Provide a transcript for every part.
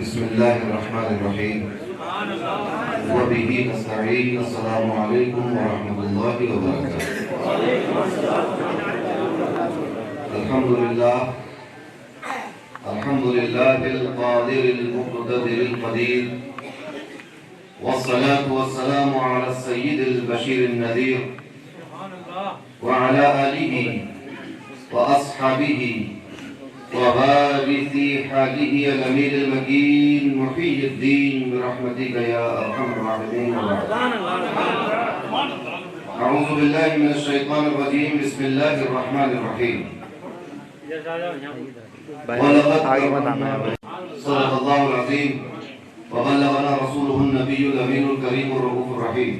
بسم الله الرحمن الرحيم وبه نستعين. السلام عليكم ورحمة الله وبركاته. الحمد لله القادر المقتدر القدير، والصلاة والسلام على السيد البشير النذير وعلى آله وأصحابه ووارث حاله الأمير المكين محي الدين برحمتك يا أرحم الراحمين. أعوذ بالله من الشيطان الرجيم. بسم الله الرحمن الرحيم. صدق الله العظيم وبلغنا رسوله النبي الأمين الكريم الرؤوف الرحيم،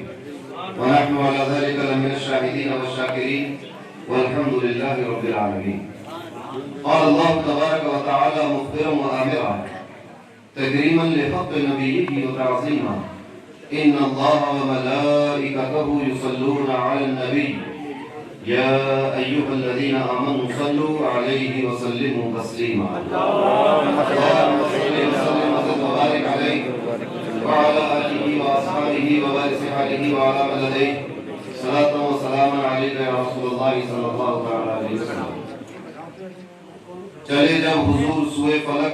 ونحن على ذلك لمن الشاهدين والشاكرين، والحمد لله رب العالمين. قال الله تبارك وتعالى مخبرا وآمرا تكريما لحق نبيه وتعظيما: إن الله وملائكته يصلون على النبي يا أيها الذين آمنوا صلوا عليه وسلموا تسليما. اللهم صل وسلم وبارك عليه وعلى آله وأصحابه ووارث حاله وعلى من لديه صلاة وسلاما عليك يا رسول الله صلى الله عليه وسلم. چلے جب حضور سوئے فلک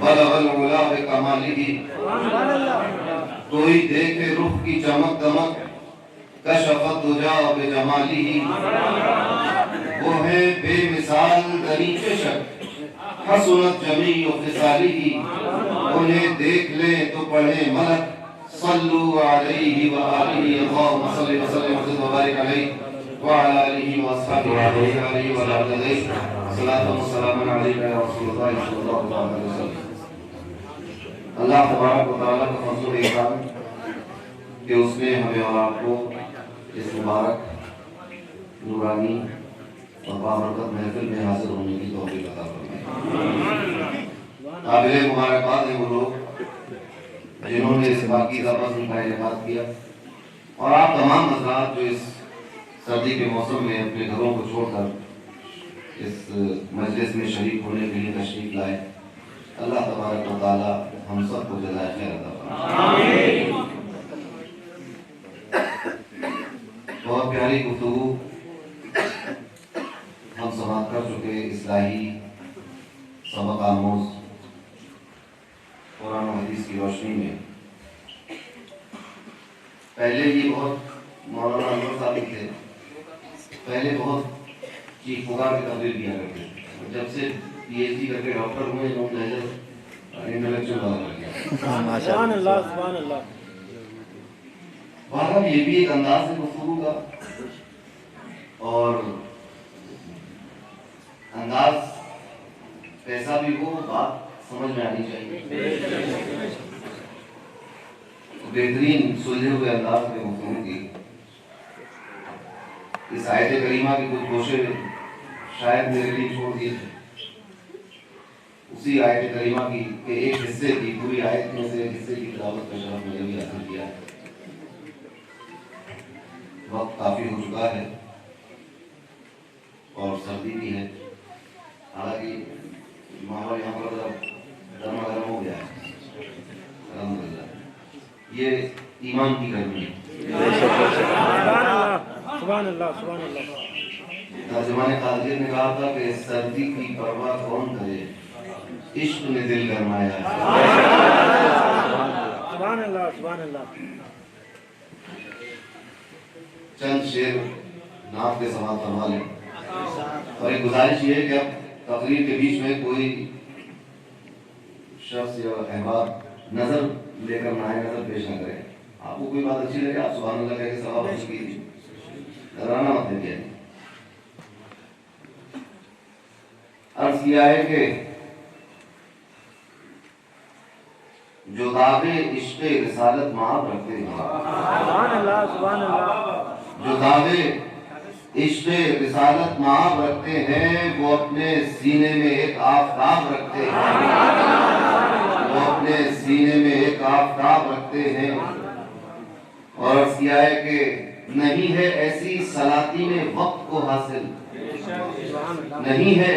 بلغ العلا بکمالہ، کوئی دیکھے رخ کی چمک دمک کشفت دجا بجمالہ. وہ ہے بے مثال دریچ شک حسنت جمیع خصالہ. انہیں دیکھ لیں تو پڑھیں ملک صلو علیہ وآلہ. اللہم صلی وسلم وبارک علیہ وعلى آله وأصحابه وسلم. صلاة وسلام علیک یا رسول اللہ صلی اللہ علیہ وسلم. اللہ تبارک و تعالیٰ کا فضل و اکرام کہ اس نے ہمیں اور آپ کو اس مبارک نورانی اور بابرکت محفل میں حاضر ہونے کی توفیق عطا فرمائے. قابل مبارکباد ہیں وہ لوگ جنہوں نے اس پاکیزہ بزم کا انعقاد کیا، اور آپ تمام حضرات جو اس سردی کے موسم میں اپنے گھروں کو چھوڑ کر اس مجلس میں شریک ہونے کے لیے تشریف لائے. اللہ تبارک و تعالی ہم سب کو جزائے خیر عطا فرمائے. بہت پیاری گفتگو ہم سماعت کر چکے، اصلاحی سبق آموز قرآن و حدیث کی روشنی میں. پہلے ہی بہت مولانا انور صاحب تھے، پہلے بہت چیخ پکار کی تقریر کیا کرتے تھے. جب سے پی ایچ ڈی کر کے ڈاکٹر ہوئے انہوں نے انٹلیکچوئل والا کر دیا. سبحان اللہ سبحان اللہ. بہرحال یہ بھی ایک انداز ہے گفتگو کا، اور انداز کیسا بھی ہو بات سمجھ میں آنی چاہیے. بہترین سلجھے ہوئے انداز میں گفتگو کی. اس آیت کریمہ کی کچھ گوشے شاید میرے لیے چھوڑ دیے تھے. اسی آیت کریمہ کی کہ ایک حصے کی، پوری آیت میں سے ایک حصے کی تلاوت کا شرف مجھے بھی حاصل کیا ہے. وقت کافی ہو چکا ہے اور سردی بھی ہے، حالانکہ ماحول یہاں پر گرما گرم ہو گیا ہے. الحمدللہ یہ ایمان کی گرمی ہے. سبحان اللہ سبحان اللہ. ترجمان قادر نے کہا تھا کہ سردی کی پرواہ کون کرے، عشق نے دل گرمایا ہے. سبحان اللہ سبحان اللہ. چند شعر نعت کے سماعت فرما لیں، اور ایک گزارش یہ ہے کہ اب تقریر کے بیچ میں کوئی شخص یا احباب نظر لے کر نہ آئے، نظر پیش نہ کرے. آپ کو کوئی بات اچھی لگے آپ سبحان اللہ کہہ کے ثواب حاصل کیجیے، ڈرانا مت دیجیے. عرض کیا ہے کہ جو دعوے عشق رسالت مآب رکھتے ہیں، سبحان اللہ سبحان اللہ، جو دعوے عشق رسالت مآب رکھتے ہیں وہ اپنے سینے میں ایک آفتاب رکھتے ہیں، وہ اپنے سینے میں ایک آفتاب رکھتے ہیں. اور عرض کیا ہے کہ نہیں ہے ایسی سلاطین وقت کو حاصل، نہیں ہے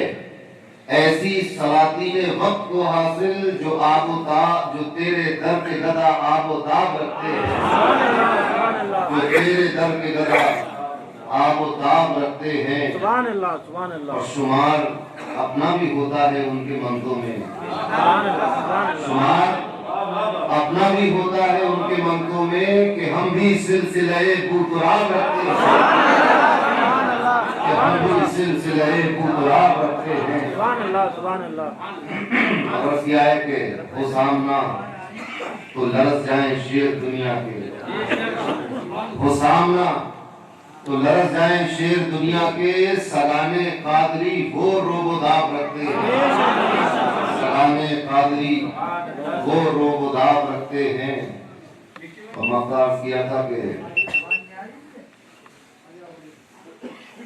ایسی سلاطین وقت کو حاصل جو آب و تاب، جو تیرے در کے گدا آب و تاب رکھتے ہیں، جو تیرے در کے گدا آب و تاب رکھتے ہیں، سبحان اللہ سبحان اللہ، اور شمار اپنا بھی ہوتا ہے ان کے منتوں میں، شمار اپنا بھی ہوتا ہے ان کے منتوں میں کہ ہم بھی سلسلہ بوتراب رکھتے ہیں، کہ ہم بھی سلسلہ بوتراب رکھتے ہیں۔ سبحان اللہ سبحان اللہ۔ عرض کیا ہے کہ وہ سامنا تو لرز جائیں شیر دنیا کے، وہ سامنا تو لرز جائیں شیر دنیا کے، سلانے قادری وہ روب و داب رکھتے ہیں، سلانے قادری وہ روب و داب رکھتے ہیں۔ اور مقدار کیا تھا کہ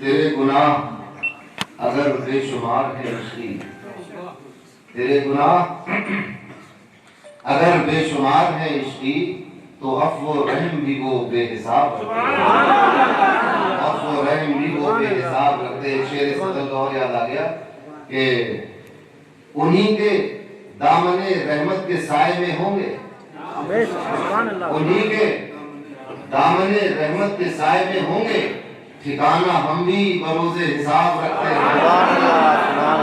تیرے گناہ اگر بے شمار ہے عشقی، تیرے گناہ اگر بے شمار ہے عشقی، تو عفو و رحم بھی وہ بے حساب رکھتے ہیں، عفو و رحم بھی وہ بے حساب رکھتے ہیں۔ شعر صدر کا اور یاد آ گیا کہ انہی کے دامن رحمت کے سائے میں ہوں گے، انہی کے دامن رحمت کے سائے میں ہوں گے، ٹھکانہ ہم بھی بروز حساب رکھتے ہیں،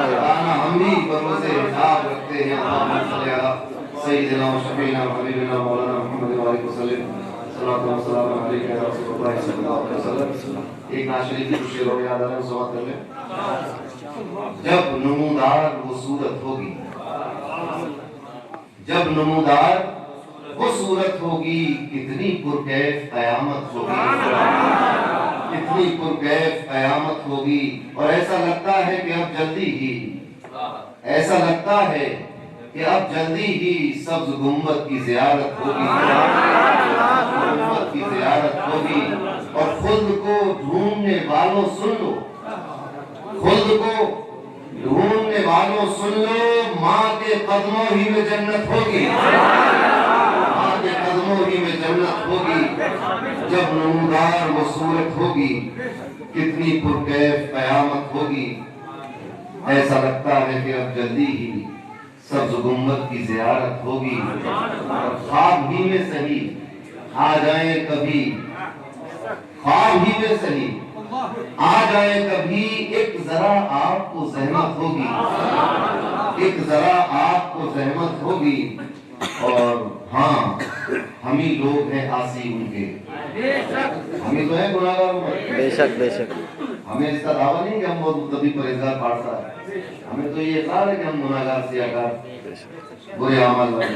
ٹھکانہ ہم بھی بروز حساب رکھتے ہیں۔ اللہم صلی علی سیدنا و شفیعنا و حبیبنا مولانا محمد وآلہ وسلم، صلاۃ و سلام علیک یا رسول اللہ صلی اللہ علیہ وسلم۔ ایک ناشری کی کچھ شعر یاد آ رہے ہیں، سماعت کر لیں۔ جب نمودار وہ صورت ہوگی، جب نمودار وہ صورت ہوگی، کتنی پرکیف قیامت ہوگی، کتنی پرکیف قیامت ہوگی۔ اور ایسا لگتا ہے کہ اب جلدی ہی، ایسا لگتا ہے کہ اب جلدی ہی سبز گنبد کی زیارت ہوگی، گنبد کی زیارت ہوگی۔ اور خود کو ڈھونڈنے والوں سن لو، خود کو ڈھونڈنے والوں سن لو، ماں کے قدموں ہی میں جنت ہوگی، ماں کے قدموں ہی میں جنت ہوگی۔ جب نمودار وہ صورت ہوگی، کتنی پرکیف قیامت ہوگی۔ ایسا لگتا ہے کہ اب جلدی ہی سبز گنبد کی زیارت ہوگی، اور خواب ہی میں صحیح آ جائیں کبھی، خواب ہی میں صحیح آ جائیں کبھی، ایک ذرا آپ کو زحمت ہوگی، ایک ذرا آپ کو زحمت ہوگی۔ اور ہاں، ہم ہی لوگ ہیں عاصی ان کے، ہم ہی تو ہیں گناہگار، بے شک بے شک۔ ہمیں اس کا دعویٰ نہیں کہ ہم بہت متقی پرہیزگار پارسا ہے، ہمیں تو یہ اقرار ہے کہ ہم گناہگار سیاہکار برے اعمال والے،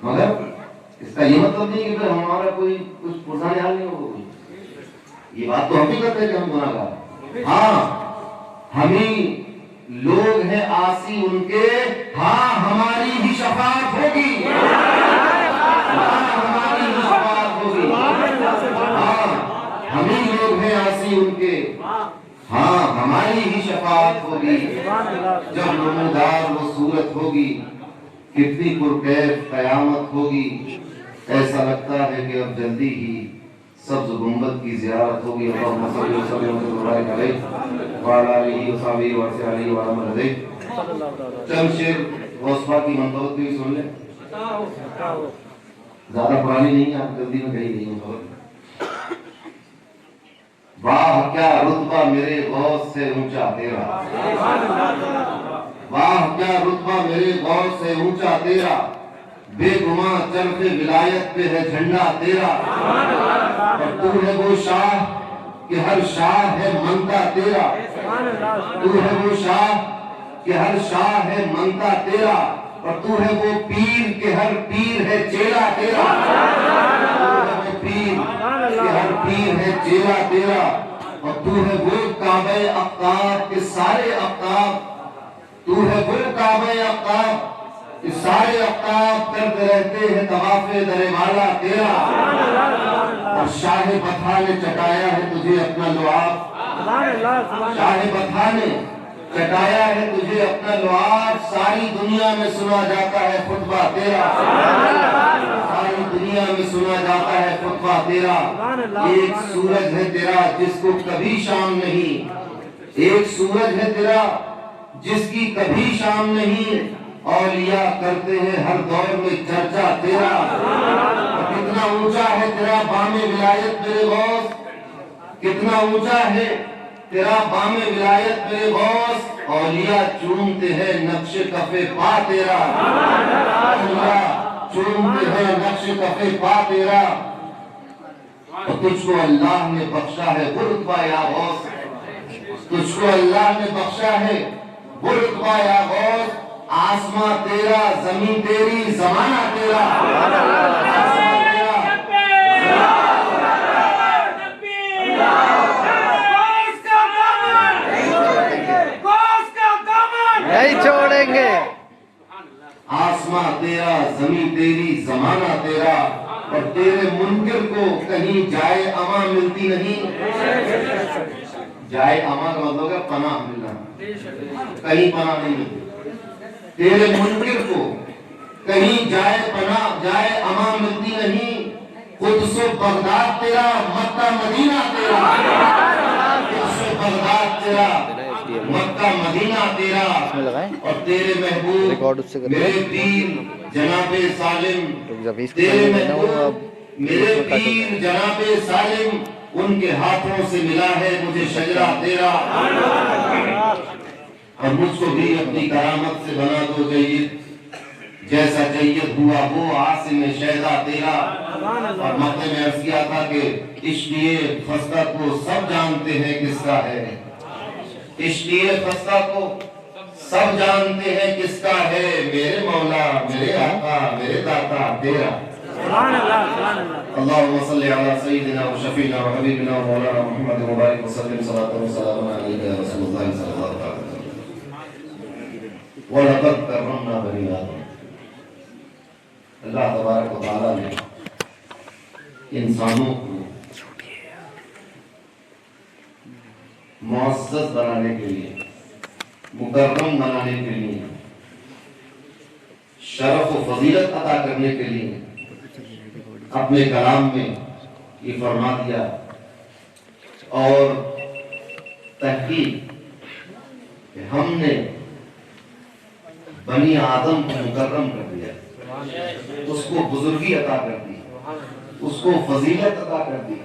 مگر اس کا یہ مطلب نہیں کہ پھر ہمارا کوئی کچھ پرسانی حال نہیں ہوگا۔ یہ بات تو ہم بھی کرتے ہیں کہ ہم گناہگار، ہاں ہم ہی لوگ ہیں عاصی ان کے، ہاں ہماری بھی شفاعت ہوگی، ہاں ہماری بھی شفاعت ہوگی، ہاں ہم ہی لوگ ہیں عاصی ان کے، ہاں ہماری ہی شفاعت ہوگی۔ جب نمودار وہ صورت ہوگی، کتنی پرکیف قیامت ہوگی۔ ایسا لگتا ہے کہ اب جلدی ہی سبز گنبد کی زیارت ہوگی۔ اللہم صلی وسلم وبارک علیہ وعلی آلہ وصحبہ وسلم۔ چند شعر غوث پاک کی منقبت بھی سن لیں، زیادہ پرانی نہیں ہے، آپ جلدی میں کہیں نہیں ہو۔ واہ کیا رتبہ میرے غوث سے اونچا تیرا، واہ کیا رتبہ میرے غوث سے اونچا تیرا، بے گماں چرخ ولایت پہ ہے جھنڈا تیرا، اور تو ہے وہ شاہ کہ ہر شاہ ہے منتا تیرا، تو ہے وہ شاہ کہ ہر شاہ ہے منتا تیرا، اور تو ہے وہ پیر کہ ہر پیر ہے چیلا تیرا، تو ہے وہ پیر کہ ہر پیر ہے چیلا تیرا، اور تو ہے وہ کعبہ اقطاب کہ سارے اقطاب، تو ہے وہ کعبہ اقطاب کہ سارے اقطاب کرتے رہتے ہیں طواف در والا تیرا، اور شاہ بطحا نے چٹایا ہے تجھے اپنا لعاب، شاہ بطحا نے چٹایا ہے تجھے اپنا لعاب، ساری دنیا میں سنا جاتا ہے خطبہ تیرا، ساری دنیا میں سنا جاتا ہے خطبہ تیرا۔ ایک سورج ہے تیرا جس کو کبھی شام نہیں، ایک سورج ہے تیرا جس کی کبھی شام نہیں، اولیاء کرتے ہیں ہر دور میں چرچا تیرا۔ کتنا اونچا ہے تیرا بام ولایت میرے غوث، کتنا اونچا ہے تیرا بام ولایت میرے غوث، اولیاء چومتے ہیں نقش کف پا تیرا، اولیاء چومتے ہیں نقش کف پا تیرا۔ اور تجھ کو اللہ نے بخشا ہے وہ رتبہ یا غوث، تجھ کو اللہ نے بخشا ہے وہ رتبہ یا غوث، آسماں تیرا زمین تیری زمانہ تیرا، آسماں تیرا نہیں چھوڑیں گے، آسماں تیرا زمین تیری زمانہ تیرا، اور تیرے منکر کو کہیں جائے اما ملتی نہیں۔ جائے اما کا مطلب ہے پناہ ملنا، کہیں پناہ نہیں ملتی۔ تیرے منکر کو کہیں جائے پناہ جائے اما ملتی نہیں۔ قدس و بغداد تیرا، مکہ مدینہ تیرا، قدس و بغداد تیرا، مکہ مدینہ تیرا، اور تیرے محبوب میرے پیر جناب سالم، تیرے محبوب میرے پیر جناب سالم، ان کے ہاتھوں سے ملا ہے مجھے شجرہ تیرا، اور مجھ کو بھی اپنی کرامت سے بنا دو جید، جیسا جید ہوا وہ عاصم شہدہ تیرا۔ اور مقدمے میں عرض کیا تھا کہ عشقیے خستہ کو سب جانتے ہیں کس کا ہے، عشقیے خستہ کو سب جانتے ہیں کس کا ہے، میرے مولا میرے آقا میرے داتا تیرا۔ سبحان اللہ سبحان اللہ۔ اللهم صل على سيدنا وشفينا وحبيبنا ومولانا محمد وبارك وسلم صلاة وسلاما عليك يا رسول الله صلى الله عليه وسلم۔ وَلَقَدْ كَرَّمْنَا بَنِي آدَمَ، اللہ تبارک و تعالیٰ نے انسانوں کو معزز بنانے کے لیے، مکرم بنانے کے لیے، شرف و فضیلت عطا کرنے کے لیے اپنے کلام میں یہ فرما دیا، اور تحقیق کہ ہم نے بنی آدم کو مکرم کر دیا، اس کو بزرگی عطا کر دی، اس کو فضیلت عطا کر دی۔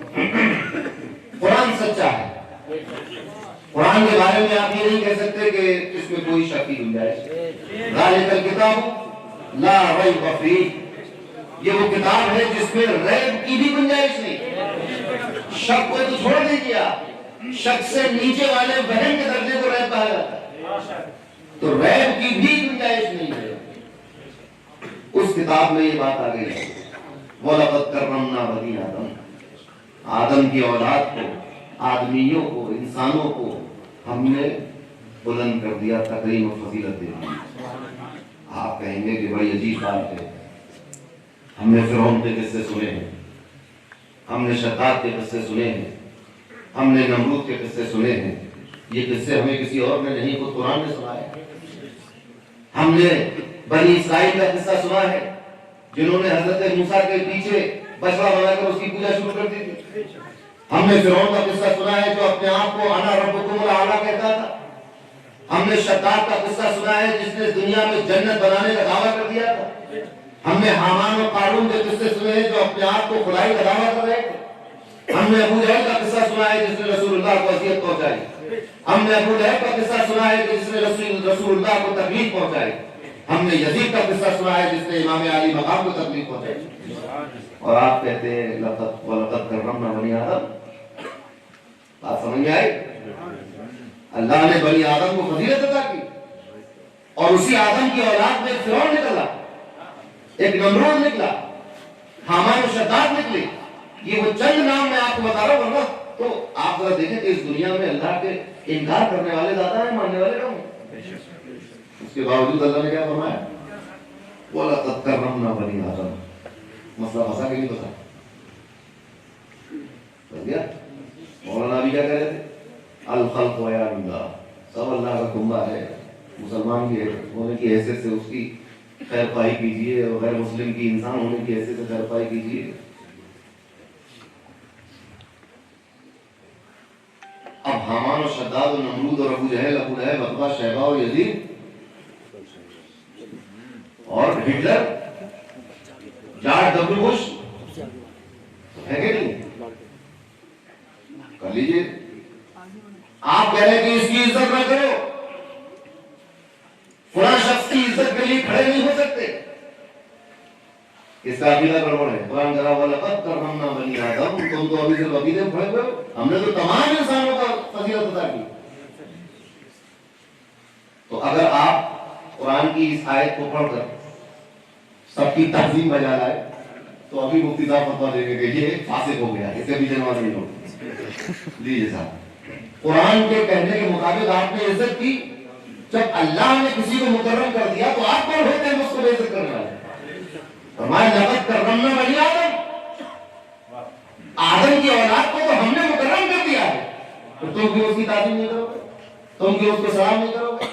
قرآن سچا ہے، قرآن کے بارے میں آپ یہ نہیں کہہ سکتے کہ اس میں کوئی شک کی گنجائش۔ ذالک الکتاب لا ریب فیہ، یہ وہ کتاب ہے جس میں ریب کی بھی گنجائش نہیں۔ شک کو تو چھوڑ دیجیے، شک سے نیچے والے وہم کے درجے کو ریب کہا جاتا ہے، تو ریب کی بھی گنجائش نہیں ہے۔ اس کتاب میں یہ بات آ گئی ہے، وَلَقَدْ كَرَّمْنَا بَنِي آدَمَ، آدم کی اولاد کو، آدمیوں کو، انسانوں کو ہم نے بلند کر دیا، تکریم و فضیلت دے دی۔ آپ کہیں گے کہ بڑی عجیب بات ہے، ہم نے فرعون کے قصے سنے ہیں، ہم نے شداد کے قصے سنے ہیں، ہم نے نمرود کے قصے سنے ہیں، یہ قصے ہمیں کسی اور نے نہیں، خود قرآن نے سنائے۔ ہم نے بنی اسرائیل کا قصہ سنا ہے، جنہوں نے حضرت موسیٰ کے پیچھے بچڑا بنا کر اس کی پوجا شروع کر دی تھی۔ ہم نے فرعون کا قصہ سنا ہے جو اپنے آپ کو انا ربکم الاعلی کہتا تھا۔ ہم نے شداد کا قصہ سنا ہے جس نے دنیا میں جنت بنانے کا دعویٰ کر دیا تھا۔ ہم نے حامان و قارون کے قصے سنے ہیں جو اپنے آپ کو خدائی کا دعویٰ کر رہے تھے۔ ہم نے ابو جہل کا قصہ سنا ہے جس نے رسول اللہ کو اذیت پہنچائی۔ ہم نے ابو لہب کا قصہ سنا ہے جس نے رسول اللہ کو تکلیف پہنچائی۔ ہم نے یزید کا قصہ سنا ہے جس نے امام علی مقام کو تکلیف پہنچائی۔ اور آپ کہتے ہیں وَلَقَدْ كَرَّمْنَا بَنِي آدَمَ، بات سمجھ میں آئی؟ اللہ نے بنی آدم کو فضیلت عطا کی، اور اسی آدم کی اولاد میں فرعون نکلا، ایک نمرود نکلا، حامان و شداد نکلی۔ یہ وہ چند نام میں آپ کو بتا رہا ہوں، تو آپ ذرا دیکھیں کہ اس دنیا میں اللہ کے انکار کرنے والے زیادہ ہیں، ماننے والے کم ہیں۔ اس کے باوجود اللہ نے کیا فرمایا؟ وَلَقَدْ كَرَّمْنَا بَنِي آدَمَ۔ مسئلہ پھنسا کہ نہیں پھنسا؟ بس گیا؟ مولانا بھی کیا کہہ رہے تھے؟ الخلق وعیال اللہ، سب اللہ کا کنبہ ہے۔ مسلمان کی ہونے کی حیثیت سے اس کی خیر خواہی کیجیے، اور غیر مسلم کی انسان ہونے کی حیثیت سے خیر خواہی کیجیے۔ اب حامان و شداد شداد اور نمرود اور ابو جہل، ابو لہب، عتبہ، شیبہ اور یزید اور ہٹلر، جارج ڈبلیو بش، ہے کہ نہیں؟ کر لیجیے. آپ کہہ رہے ہیں کہ اس کی عزت نہ کرو، فلاں شخص کی عزت کے لیے کھڑے نہیں ہو سکتے، اس کا عقیدہ گڑبڑ ہے. قرآن کہہ رہا ہے وَلَقَدْ كَرَّمْنَا بَنِي آدَمَ. تم تو ابھی سے عقیدے میں کھڑے ہوئے ہو، ہم نے تو تمام انسانوں کا فضیلت عطا کی. تو اگر آپ قرآن کی اس آیت کو پڑھ کر سب کی تعظیم بجا لائے تو ابھی مفتی صاحب فتویٰ دیں گے کہ یہ فاسق ہو گیا، اس کے پیچھے نماز نہیں ہوگی. لیجیے صاحب، قرآن کے کہنے کے مطابق آپ نے عزت کی. جب اللہ نے کسی کو مکرم کر دیا تو آپ کون ہوتے ہیں اس کو بے عزت کرنے والے؟ فرمایا لقد کرمنا بنی آدم. آدم کی اولاد کو تو ہم نے مکرم کر دیا ہے، تو تم کیوں اس کی تعظیم نہیں کرو گے؟ تم کیوں اس کو سلام نہیں کرو گے؟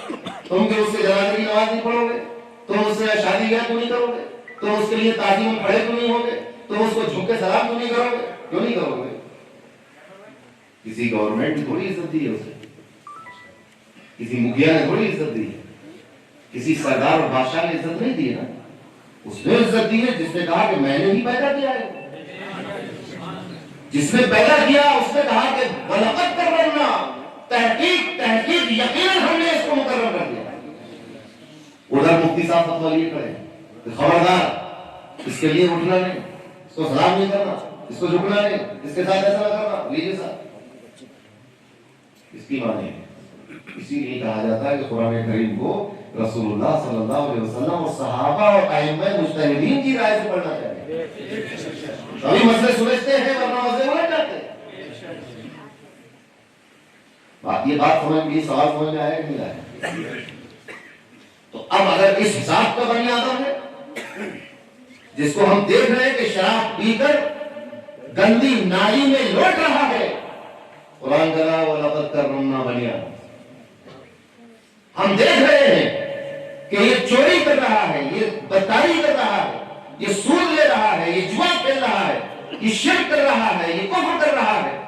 تم کیوں اس کے جنازے کی نماز نہیں پڑھو گے؟ تم اس سے شادی بیاہ کیوں نہیں کرو گے؟ تم اس کے لیے تعظیم میں کھڑے کیوں نہیں ہوگے؟ تم اس کو جھک کے سلام کیوں نہیں کرو گے؟ کیوں نہیں کرو گے؟ کسی گورنمنٹ نے تھوڑی عزت دی ہے اسے، کسی مکھیا نے تھوڑی عزت دی ہے، کسی سردار اور بادشاہ نے عزت نہیں دی ہے نا. اس نے عزت دی ہے جس نے کہا کہ میں نے ہی پیدا کیا ہے. جس نے پیدا کیا اس نے کہا کہ وَلَقَدْ كَرَّمْنَا، تحقیق یقیناً ہم نے اس کو مکرم کر دیا. ادھر مفتی صاحب فتویٰ لیے کھڑے کہ خبردار اس کے لیے اٹھنا نہیں، اس کو سلام نہیں کرنا، اس کو جھکنا نہیں، اس کے ساتھ ایسا نہ کرنا. لیجیے صاحب، اس کی معنی ہے. اسی لیے کہا جاتا ہے کہ قرآن کریم کو رسول اللہ صلی اللہ علیہ وسلم اور صحابہ اور ائمہ مجتہدین کی رائے سے پڑھنا چاہیے. ابھی مسئلے سمجھتے ہیں ورنہ مسئلے بڑھ جاتے ہیں. یہ بات سمجھ میں، سوال سمجھ میں آیا کہ نہیں آیا؟ تو اب اگر اس حساب کا بنی آدم ہے جس کو ہم دیکھ رہے ہیں کہ شراب پی کر گندی نالی میں لوٹ رہا ہے، قرآن کہہ رہا ہے وَلَقَدْ كَرَّمْنَا بَنِي آدَمَ. ہم دیکھ رہے ہیں کہ یہ چوری کر رہا ہے، یہ بدکاری کر رہا ہے، یہ سود لے رہا ہے، یہ جوا کھیل رہا ہے، یہ شرک کر رہا ہے، یہ کفر کر رہا ہے.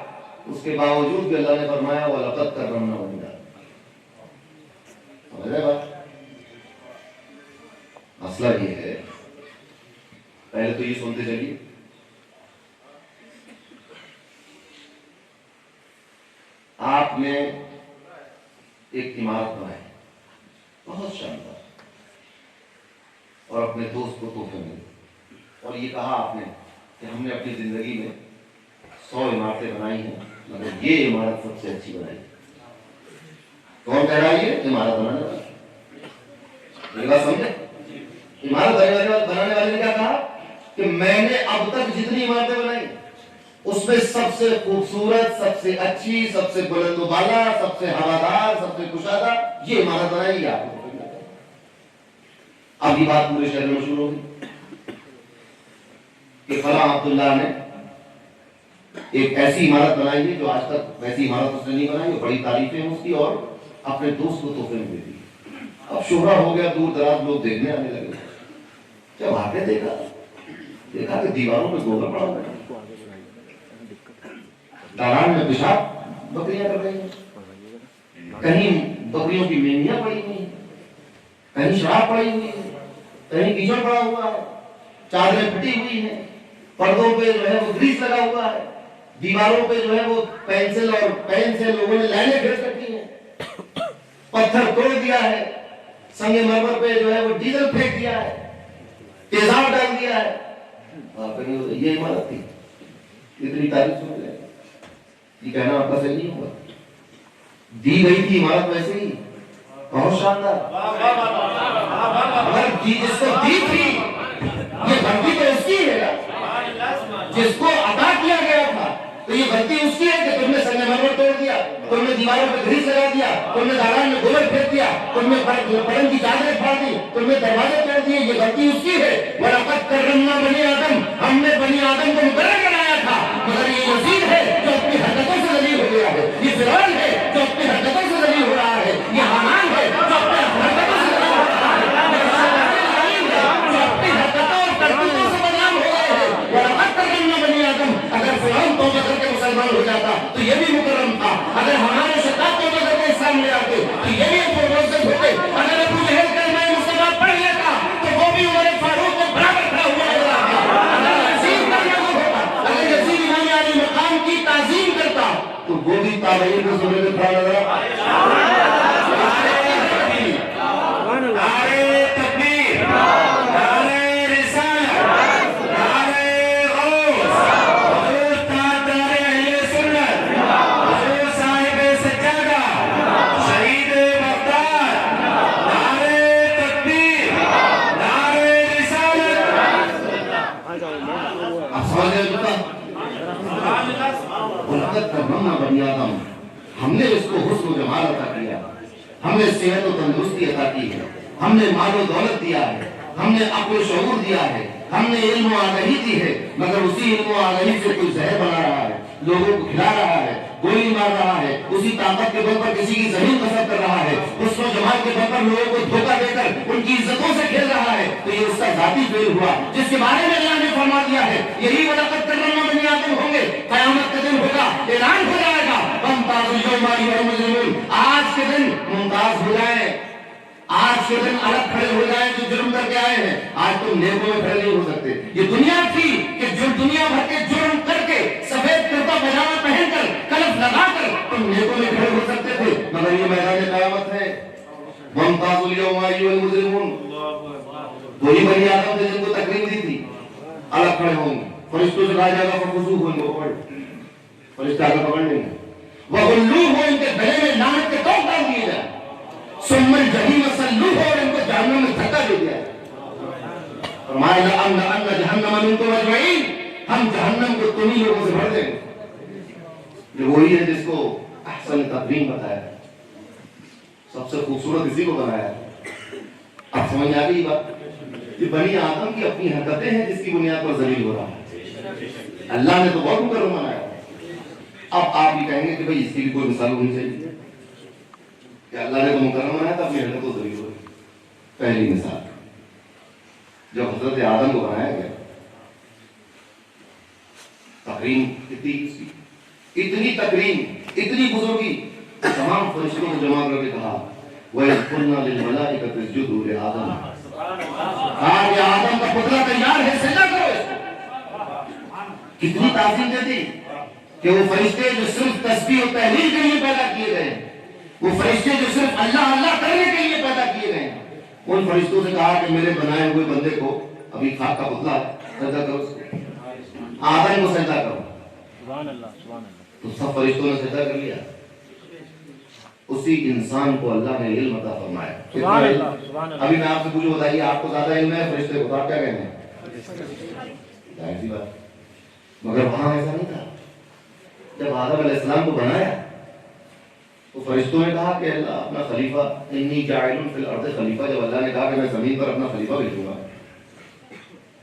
اس کے باوجود بھی اللہ نے فرمایا وَلَقَدْ كَرَّمْنَا بَنِي آدَمَ. سمجھ رہے بات؟ مسئلہ یہ ہے، پہلے تو یہ سنتے چلیے. آپ نے ایک عمارت بنائی بہت شاندار اور اپنے دوست کو تحفے میں دی، اور یہ کہا آپ نے کہ ہم نے اپنی زندگی میں 100 عمارتیں بنائی ہیں مگر یہ عمارت سب سے اچھی بنائی. کون کہہ رہا ہے یہ؟ عمارت بنانے والا. میری بات سمجھے؟ عمارت بنانے والے نے کیا کہا کہ میں نے اب تک جتنی عمارتیں بنائی اس میں سب سے خوبصورت، سب سے اچھی، سب سے بلند و بالا، سب سے ہوادار، سب سے کشادہ یہ عمارت بنائی ہے آپ کو. اب یہ بات پورے شہر میں مشہور ہوگی کہ فلاں عبداللہ نے ایک ایسی عمارت بنائی ہے جو آج تک ویسی عمارت اس نے نہیں بنائی، اور بڑی تعریفیں ہیں اس کی، اور اپنے دوست کو تحفے میں دے دی. اب شہرہ ہو گیا، دور دراز لوگ دیکھنے آنے لگے. جب آ کے دیکھا کہ دیواروں میں گوبر پڑا ہوا ہے، دالان میں پیشاب بکریاں کر رہی ہیں، کہیں بکریوں کی مینیاں پڑی ہوئی ہیں، کہیں شراب پڑی ہوئی ہے، کہیں کیچڑ پڑا ہوا ہے، چادریں پھٹی ہوئی ہیں، پردوں پہ جو ہے وہ گریس لگا ہوا ہے، دیواروں پہ جو ہے وہ پینسل اور پین سے لوگوں نے لائنیں کھینچ رکھی ہیں، پتھر توڑ دیا ہے، سنگ مرمر پہ جو ہے وہ ڈیزل پھینک دیا ہے، تیزاب ڈال دیا ہے. یہ عمارت تھی، اتنی تعریف سن لیں، یہ کہنا آپ کا صحیح نہیں ہوگا. دی گئی تھی عمارت ویسے ہی بہت شاندار، مگر جس کو دی تھی یہ غلطی تو اس کی ہے، جس کو عطا کیا گیا تھا تو یہ غلطی اس کی ہے کہ تم نے سنگ مرمر توڑ دیا، تم نے دیواروں پہ گریس لگا دیا، تم نے دالان میں گوبر پھینک دیا، تم نے پلنگ کی چادریں پھاڑ دی، تم نے دروازے توڑ دیے. یہ غلطی اس کی ہے. وَلَقَدْ كَرَّمْنَا بَنِي آدَمَ، ہم نے بنی آدم کو مقرر بنایا تھا، مگر یہ یزید ہے جو اپنی حرکتوں سے ذلیل ہو گیا ہے، یہ فرعون ہے جو اپنی حرکتوں سے ذلیل ہو رہا ہے، یہ حامان ہے جو اپنی حرکتوں سے ذلیل ہو رہا ہے، جو اپنی حرکتوں اور کرتوتوں سے بدنام ہو گئے ہیں. وَلَقَدْ كَرَّمْنَا بَنِي آدَمَ، اگر فرعون توبہ کر کے مسلمان ہو جاتا تو یہ بھی مکرم تھا، اگر ہمارے شداد توبہ کام لے آتے تو یہ بھی پروسیس ہوتے. اگر ابو جہل کلمہ مصطفیٰ پڑھ لیتا تو وہ بھی عمر فاروق کے برابر کھڑا ہوا نظر آتا. اگر یزید کلمہ ہوتا, اگر یزید امام علی مقام کی تعظیم کرتا تو وہ بھی تابعین کے زمرے میں کھڑا نظر آتا. ہم نے اس کو حسن و جمال عطا کیا, ہم نے صحت و تندرستی عطا کی ہے, ہم نے مال و دولت دیا ہے, ہم نے عقل و شعور دیا ہے, ہم نے علم و آگہی دی ہے, مگر اسی علم و آگہی سے کوئی زہر بنا رہا ہے, لوگوں کو کھلا رہا ہے, گولی مار رہا ہے, اسی طاقت کے بل پر کسی کی زمین قصب کر رہا ہے, حسن و جمال کے بل پر لوگوں کو دھوکہ دے کر ان کی عزتوں سے کھیل رہا ہے, تو یہ اس کا ذاتی فعل ہوا جس کے بارے میں اللہ نے فرما دیا ہے یہی وَلَقَدْ كَرَّمْنَا بَنِي آدَمَ ہوں گے. قیامت کے دن ہوگا, اعلان ہو جائے گا وَامْتَازُوا الْيَوْمَ أَيُّهَا الْمُجْرِمُونَ. آج کے دن ممتاز ہو جائیں, آج کے دن الگ کھڑے ہو جائیں جو جرم کر کے آئے ہیں. آج تم نیکوں میں کھڑے نہیں ہو سکتے. یہ دنیا تھی کہ جو دنیا بھر کے جرم کر کے سفید کرتا پاجامہ پہن کر کلف لگا کر تم نیکوں میں کھڑے ہو سکتے تھے, مگر یہ میدان قیامت ہے. وَامْتَازُوا الْيَوْمَ أَيُّهَا الْمُجْرِمُونَ. وہی بنی آدم تھے جن کو تکریم دی تھی, الگ کھڑے ہوں گے. فرشتوں سے کہا جائے گا فَخُذُوهُ ہوں گے, پکڑ, فرشتے آگے پکڑ لیں گے. وَغُلُّوهُ, ان کے گلے میں لعنت کے توق ڈال دیے جائیں. ثُمَّ الْجَحِيمَ صَلُّوهُ, اور ان کو جہنم میں دھکا دے دیا. فرمایا لَأَمْلَأَنَّ جَهَنَّمَ مِنْكُمْ أَجْمَعِينَ, ہم جہنم کو تمہیں لوگوں سے بھر دیں گے. یہ وہی ہے جس کو احسن تقویم بتایا, سب سے خوبصورت اسی کو بنایا. اب سمجھ آ گئی بات. یہ بنی آدم کی اپنی حرکتیں ہیں جس کی بنیاد پر ذلیل ہو رہا ہے. اللہ نے تو بہت مکرم بنایا. اب آپ یہ کہیں گے کہ بھئی اس کی بھی کوئی مثال ہونی چاہیے کہ اللہ نے تو مکرم بنایا تھا, اپنی حرکت کو ذلیل ہو رہی. پہلی مثال, جب حضرت آدم کو بنایا گیا, تکریم اتنی تکریم, اتنی بزرگی, تمام فرشتوں کو جمع کر کے کہا وَإِذْ قُلْنَا لِلْمَلَائِكَةِ اسْجُدُوا لِآدَمَ, کہا کہ آدم کا پتلا تیار ہے, سجدہ کرو اس کو. کتنی تعظیم دیتی کہ وہ فرشتے جو صرف تسبیح و تحلیل کے لیے پیدا کیے گئے ہیں, وہ فرشتے جو صرف اللہ اللہ کرنے کے لیے پیدا کیے گئے ہیں, ان فرشتوں سے کہا کہ میرے بنائے ہوئے بندے کو, ابھی خاک کا پتلا ہے, سجدہ کرو اس کو, آدم کو سجدہ کرو. تو سب فرشتوں نے سجدہ کر لیا. اسی انسان کو اللہ نے علم عطا فرمایا. ابھی میں آپ سے پوچھوں, بتائیے آپ کو زیادہ علم ہے فرشتے کو, آپ کیا کہتے ہیں؟ ظاہر سی بات. مگر وہاں ایسا نہیں تھا. جب آدم علیہ السلام کو بنایا تو فرشتوں نے کہا کہ اللہ اپنا خلیفہ, انی جاعل فی الارض خلیفہ, جب اللہ نے کہا کہ میں زمین پر اپنا خلیفہ بھیجوں گا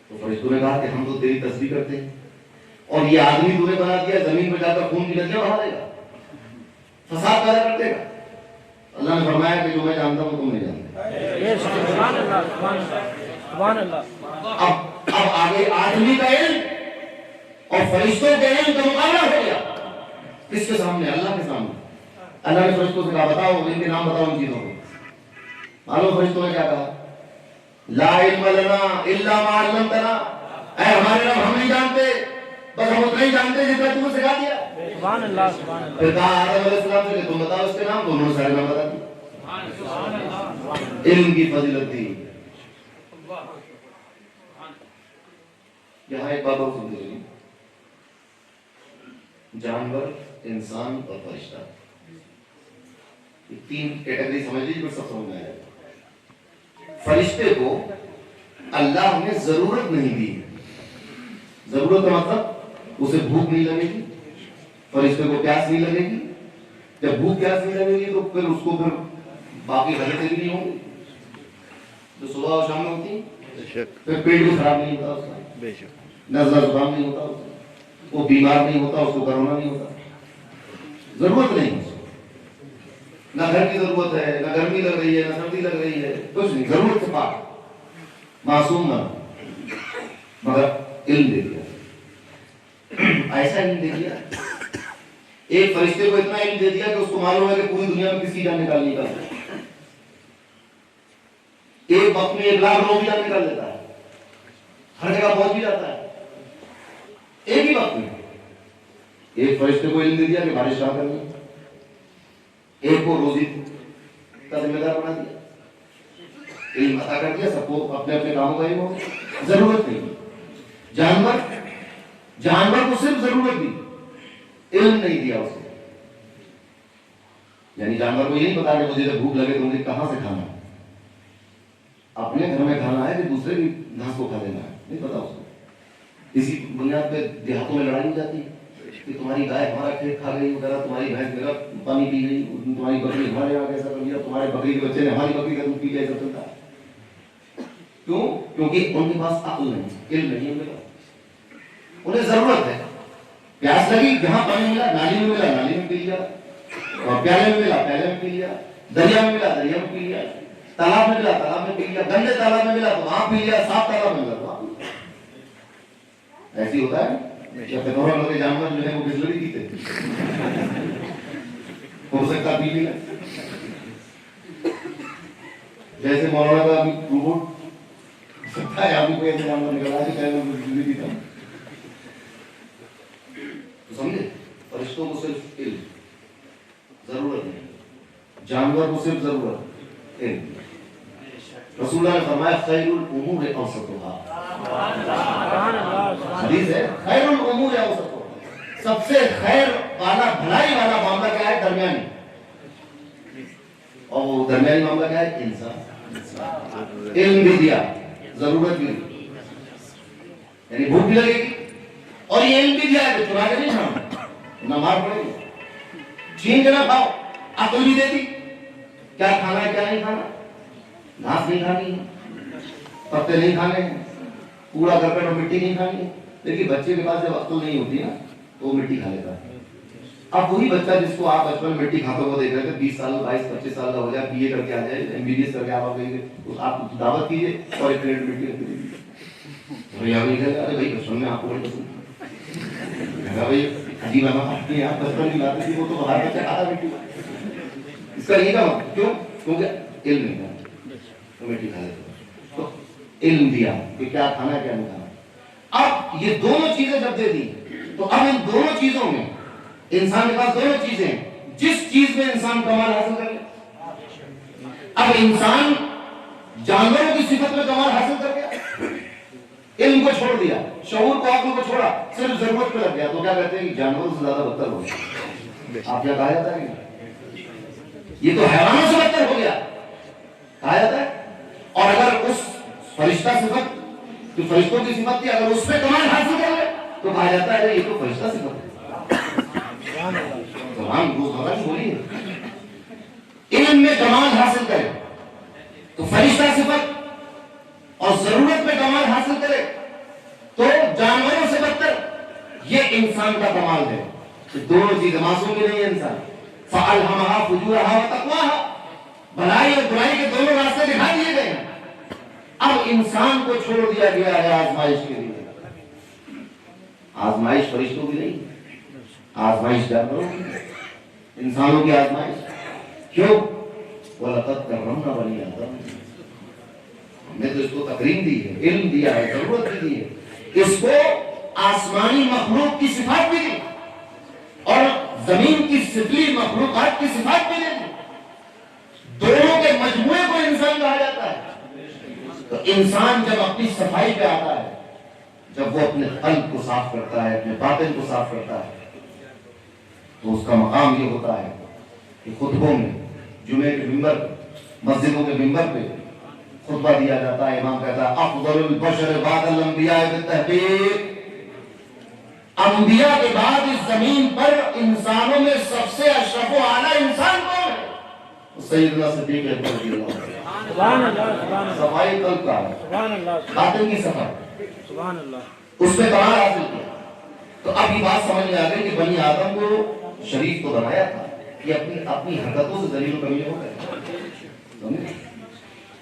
تو فرشتوں نے کہا کہ ہم تو تیری تسبیح کرتے ہیں, اور یہ آدمی تو نے بنا دیا زمین پہ جا کر خون کی ندیاں بہا دے گا, فساد پیدا کر دے گا. اللہ نے فرمایا کہ جو میں جانتا ہوں تم نہیں جانتے. اب آگے آدمی کا علم اور فرشتوں کے علم کا مقابلہ ہو گیا. کس کے سامنے؟ اللہ کے سامنے. اللہ نے فرشتوں سے کہا بتاؤ ان کے نام بتاؤ ان چیزوں کو. معلوم فرشتوں نے کیا کہا؟ لا علم لنا الا ما علمتنا, اے ہمارے رب ہم نہیں جانتے, بس ہم اتنا ہی جانتے جتنا تم نے سکھا دیا. سبحان اللہ, سبحان اللہ. پھر کہا آدم علیہ السلام سے کہ تم بتاؤ اس کے نام, تو انہوں نے سارے نام بتا دیے. علم کی فضیلت تھی. یہاں ایک بات اور سمجھ لیجیے, جانور, انسان اور فرشتہ, یہ تین کیٹیگری سمجھ لیجیے, پھر سب سمجھ میں آئے گا. فرشتے کو اللہ نے ضرورت نہیں دی. ضرورت کا مطلب اسے بھوک نہیں لگے گی, فرشتے کو پیاس نہیں لگے گی. جب بھوک پیاس نہیں لگے گی تو پھر اس کو پھر باقی حرکتیں بھی نہیں ہوں گی جو صبح اور شام میں ہوتی ہیں. پھر پیٹ بھی خراب نہیں ہوتا اس کا, نزلہ زکام نہیں ہوتا اس کا, وہ بیمار نہیں ہوتا, اس کو کرونا نہیں ہوتا. ضرورت نہیں اس کو, نہ گھر کی ضرورت ہے, نہ گرمی لگ رہی ہے, نہ سردی لگ رہی ہے, کچھ نہیں. ضرورت سے پاک, معصوم نہ, مگر علم دے دیا. ایسا علم دے دیا, ایک فرشتے کو اتنا علم دے دیا کہ اس کو معلوم ہے کہ پوری دنیا میں کس کی جان نکالنی کا، ایک وقت میں 1 لاکھ لوگوں کی جان نکال دیتا ہے، ہر جگہ پہنچ بھی جاتا ہے ایک ہی وقت میں۔ ایک فرشتے کو علم دے دیا کہ بارش کہاں کرنی، ایک کو روزی کا ذمہ دار بنا دیا، علم عطا کر دیا، سب کو اپنے اپنے کاموں کا علم ہو، ضرورت نہیں۔ جانور کو صرف ضرورت دی، علم نہیں دیا اسے، یعنی جانور کو یہ نہیں پتا کہ مجھے جب بھوک لگے تو مجھے کہاں سے کھانا ہے، اپنے گھر میں کھانا ہے کہ دوسرے کی گھاس کو کھا دینا ہے، نہیں پتا اس کو۔ اسی بنیاد پہ دیہاتوں میں لڑائی ہو جاتی ہے کہ تمہاری گائے ہمارا کھیت کھا گئی وغیرہ، تمہاری بھینس میرا پانی پی گئی، تمہاری بکری ہمارے یہاں کیسا کر لیا، تمہارے بکری کے بچے نے ہماری بکری کا دودھ پی لیا، ایسا چلتا ہے۔ کیوں؟ کیونکہ ان کے پاس عقل نہیں، علم نہیں ان کے پاس۔ انہیں ضرورت ہے، پیاس لگی جہاں پانی ملا، نالی میں ملا نالی میں پی لیا، اور پیالے میں ملا پیالے میں پی لیا، دریا میں ملا دریا میں پی لیا، تالاب میں ملا تالاب میں پی لیا، گندے تالاب میں ملا تو وہاں پی لیا، صاف تالاب میں ملا تو وہاں پی لیا۔ ایسی ہوتا ہے کہ پتھورا لگے جانور جو ہے وہ بسلری پیتے، ہو سکتا پی لیا، جیسے مولانا کا ابھی روبوٹ سکتا ہے، ابھی کوئی ایسے جانور نکلا ہے کہ میں بسلری پیتا ہوں۔ سمجھے؟ فرشتوں کو صرف علم ضرورت نہیں، جانور کو صرف ضرورت علم۔ رسول اللہ نے فرمایا خیر الامور اوسطها، حدیث ہے خیر الامور اوسطها، سب سے خیر والا بھلائی والا معاملہ کیا ہے؟ درمیانی، اور وہ درمیانی معاملہ کیا ہے؟ انسان۔ علم بھی دیا، ضرورت بھی دی، یعنی بھوک بھی لگے گی، اور یہ علم بھی دیا ہے کہ چرا کے نہیں کھانا، نہ مار پڑے گی، چھین کے نہ کھاؤ، عقل بھی دے دی کیا کھانا ہے کیا نہیں کھانا، گھاس نہیں کھانی ہے، پتے نہیں کھانے ہیں، کوڑا کرکٹ اور مٹی نہیں کھانی ہے۔ لیکن بچے کے پاس جب عقل نہیں ہوتی نا تو وہ مٹی کھا لیتا ہے۔ اب وہی بچہ جس کو آپ بچپن میں مٹی کھاتے ہوئے دیکھ رہے تھے، 20 سال 22 25 سال کا ہو جائے، بی اے کر کے آ جائے، MBBS کر کے آپ دعوت کیجیے اور ایک پلیٹ مٹی رکھ دیجیے، ارے بھائی بچپن میں آپ کو بڑی پسند، بھائی عجیب ہے، آپ بچپن کی لاتے تھی وہ تو باہر بچہ کھاتا مٹی، اس کا یہ کا مطلب کیوں؟ کیونکہ علم نہیں تھا، تو مٹی کھا لیتا۔ تو علم دیا کہ کیا کھانا ہے کیا نہیں کھانا۔ اب یہ دونوں چیزیں جب دے دی تو اب ان دونوں چیزوں میں انسان کے پاس دونوں چیزیں ہیں، جس چیز میں انسان کمال حاصل کر لے۔ اب انسان جانوروں کی صفت میں کمال حاصل کر گیا، علم کو چھوڑ دیا، شعور کو عقل کو چھوڑا، صرف ضرورت پہ لگ گیا، تو کیا کہتے ہیں کہ جانوروں سے زیادہ بدتر ہو گیا۔ آپ کیا کہا جاتا ہے؟ یہ تو حیوانوں سے بدتر ہو گیا کہا جاتا ہے۔ اور اگر اس فرشتہ صفت جو فرشتوں کی صفت تھی اگر اس میں کمال حاصل کر لے تو کہا جاتا ہے یہ تو فرشتہ صفت ہے۔ زبان روزمرہ کی بولی ہے، علم میں کمال حاصل کرے تو فرشتہ صفت، اور ضرورت میں کمال حاصل کرے تو جانوروں سے بدتر، یہ انسان کا کمال ہے۔ دونوں چیزیں معصوم بھی نہیں ہے انسان، فَأَلْهَمَهَا فُجُورَهَا وَتَقْوَاهَا، بھلائی اور برائی کے دونوں راستے دکھا دیے گئے ہیں۔ اب انسان کو چھوڑ دیا گیا ہے آزمائش کے لیے۔ آزمائش فرشتوں کی نہیں، آزمائش جانوروں کی، انسانوں کی آزمائش۔ کیوں؟ وَلَقَدْ كَرَّمْنَا بَنِي آدَمَ، ہم نے تو اس کو تکریم دی ہے، علم دیا ہے، ضرورت بھی دی ہے، اس کو آسمانی مخلوق کی صفات بھی دی اور زمین کی سفلی مخلوقات کی صفات بھی دی، دونوں کے مجموعے کو انسان کہا جاتا ہے۔ تو انسان جب اپنی صفائی پہ آتا ہے، جب وہ اپنے قلب کو صاف کرتا ہے، اپنے باطن کو صاف کرتا ہے، تو اس کا مقام یہ ہوتا ہے کہ خطبوں میں، جمعے کے منبر پہ، مسجدوں کے منبر پہ خطبہ دیا جاتا ہے، امام کہتا ہے افضل البشر بعد الانبیاء بالتحقیق، انبیاء کے بعد اس زمین پر انسانوں میں سب سے اشرف و اعلیٰ انسان کون ہے؟ سیدنا صدیق اکبر رضی اللہ عنہ۔ سبحان اللہ، سبحان اللہ، صفائی قلب کا ہے، سبحان اللہ، باطن کی صفائی، سبحان اللہ، اس میں کمال حاصل کیا۔ تو اب یہ بات سمجھ میں آ گئی کہ بنی آدم کو شریف تو بنایا تھا، یہ اپنی حرکتوں سے ذلیل و کمیل ہو گئے۔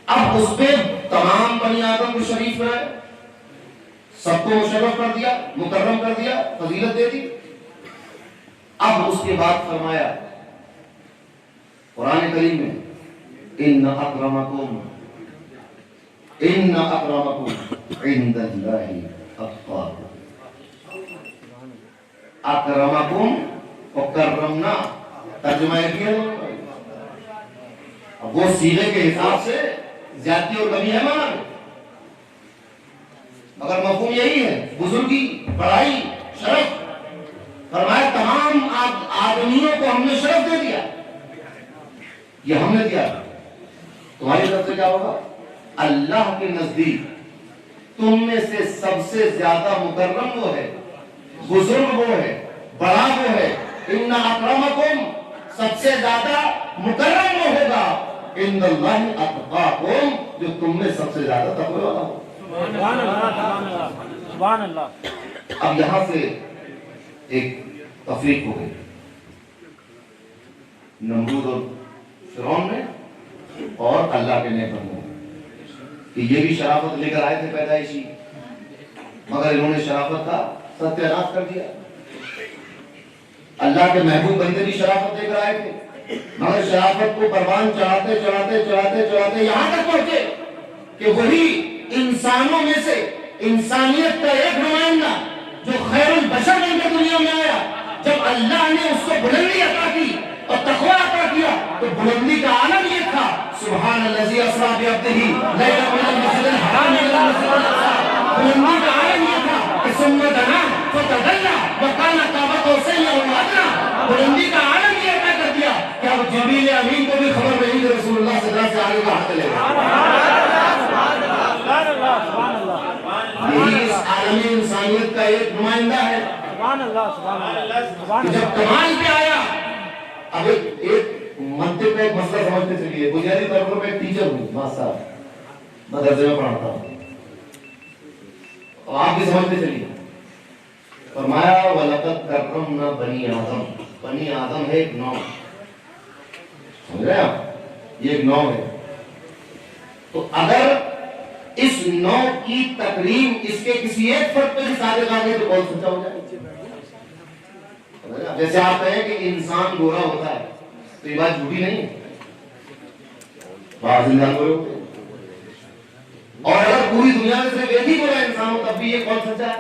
اب اس پہ تمام بنی آدم کو شریف بنایا، سب کو مشرف کر دیا، مکرم کر دیا، فضیلت دے دی۔ اب اس کے بعد فرمایا قرآن کریم میں ان اکرمکم عند اللہ اتقاکم. اکرمکم و کرمنا ترجمہ کیا. اب وہ سیغے کے حساب سے زیادتی اور کمی ہے مان، مگر مفہوم یہی ہے، بزرگی، بڑائی، شرف. فرمایا تمام آدمیوں کو ہم نے شرف دے دیا، یہ ہم نے دیا. تمہاری طرف سے کیا ہوگا؟ اللہ کے نزدیک تم میں سے سب سے زیادہ مکرم وہ ہے، بزرگ وہ ہے، بڑا وہ ہے. ان اکرمکم، سب سے زیادہ مکرم وہ ہوگا، عند اللہ اتقاکم، جو تم میں سب سے زیادہ تقوی والا ہو. سبحان اللہ سبحان اللہ. اب یہاں سے ایک تفریق ہو گئی نمرود اور فرعون میں اور اللہ کے نیک بندوں میں، کہ یہ بھی شرافت لے کر آئے تھے پیدائشی، مگر انہوں نے شرافت کا ستیہ ناش کر دیا. اللہ کے محبوب بندے بھی شرافت لے کر آئے تھے، مگر شرافت کو پروان چڑھاتے چڑھاتے چڑھاتے چڑھاتے یہاں تک پہنچے کہ وہی انسانوں میں سے انسانیت کا ایک نمائندہ جو خیر البشر بن کے دنیا میں آیا، جب اللہ نے اس کو بلندی عطا کی اور تقوی عطا کیا تو بلندی کا عالم یہ تھا، سبحان الذی اسریٰ بعبدہ لیلا من المسجد الحرام الی المسجد الاقصی. بلندی کا عالم یہ تھا کہ ثم دنا فتدلی وکان قاب قوسین او ادنی. بلندی کا عالم یہ عطا کر دیا کہ اب جبریل امین کو بھی خبر نہیں کہ رسول اللہ صلی اللہ علیہ وسلم سے آگے کا ہاتھ لے گا. یہی اس عالمی انسانیت کا ایک نمائندہ ہے. جب کمال پہ آیا، اب ایک منطق کا ایک مسئلہ سمجھتے چلیے. بنیادی طور پر میں ٹیچر ہوں، ماسٹر صاحب، مدرسے میں پڑھاتا ہوں، اور آپ بھی سمجھتے چلیے. فرمایا وَلَقَدْ كَرَّمْنَا بَنِي آدم. بنی آدم ہے ایک نام، سمجھ رہے ہیں آپ، یہ ایک نام ہے. تو اگر اس نو کی تکریم اس کے کسی ایک فرد پہ بھی صادق آ گئی تو بہت سچا ہو جائے. جیسے آپ کہیں کہ انسان گورا ہوتا ہے تو یہ بات جھوٹی نہیں ہے، بعض انسان گورے ہوتے ہیں. اور اگر پوری دنیا میں صرف ایک ہی گورا انسان ہو تب بھی یہ بہت سچا ہے،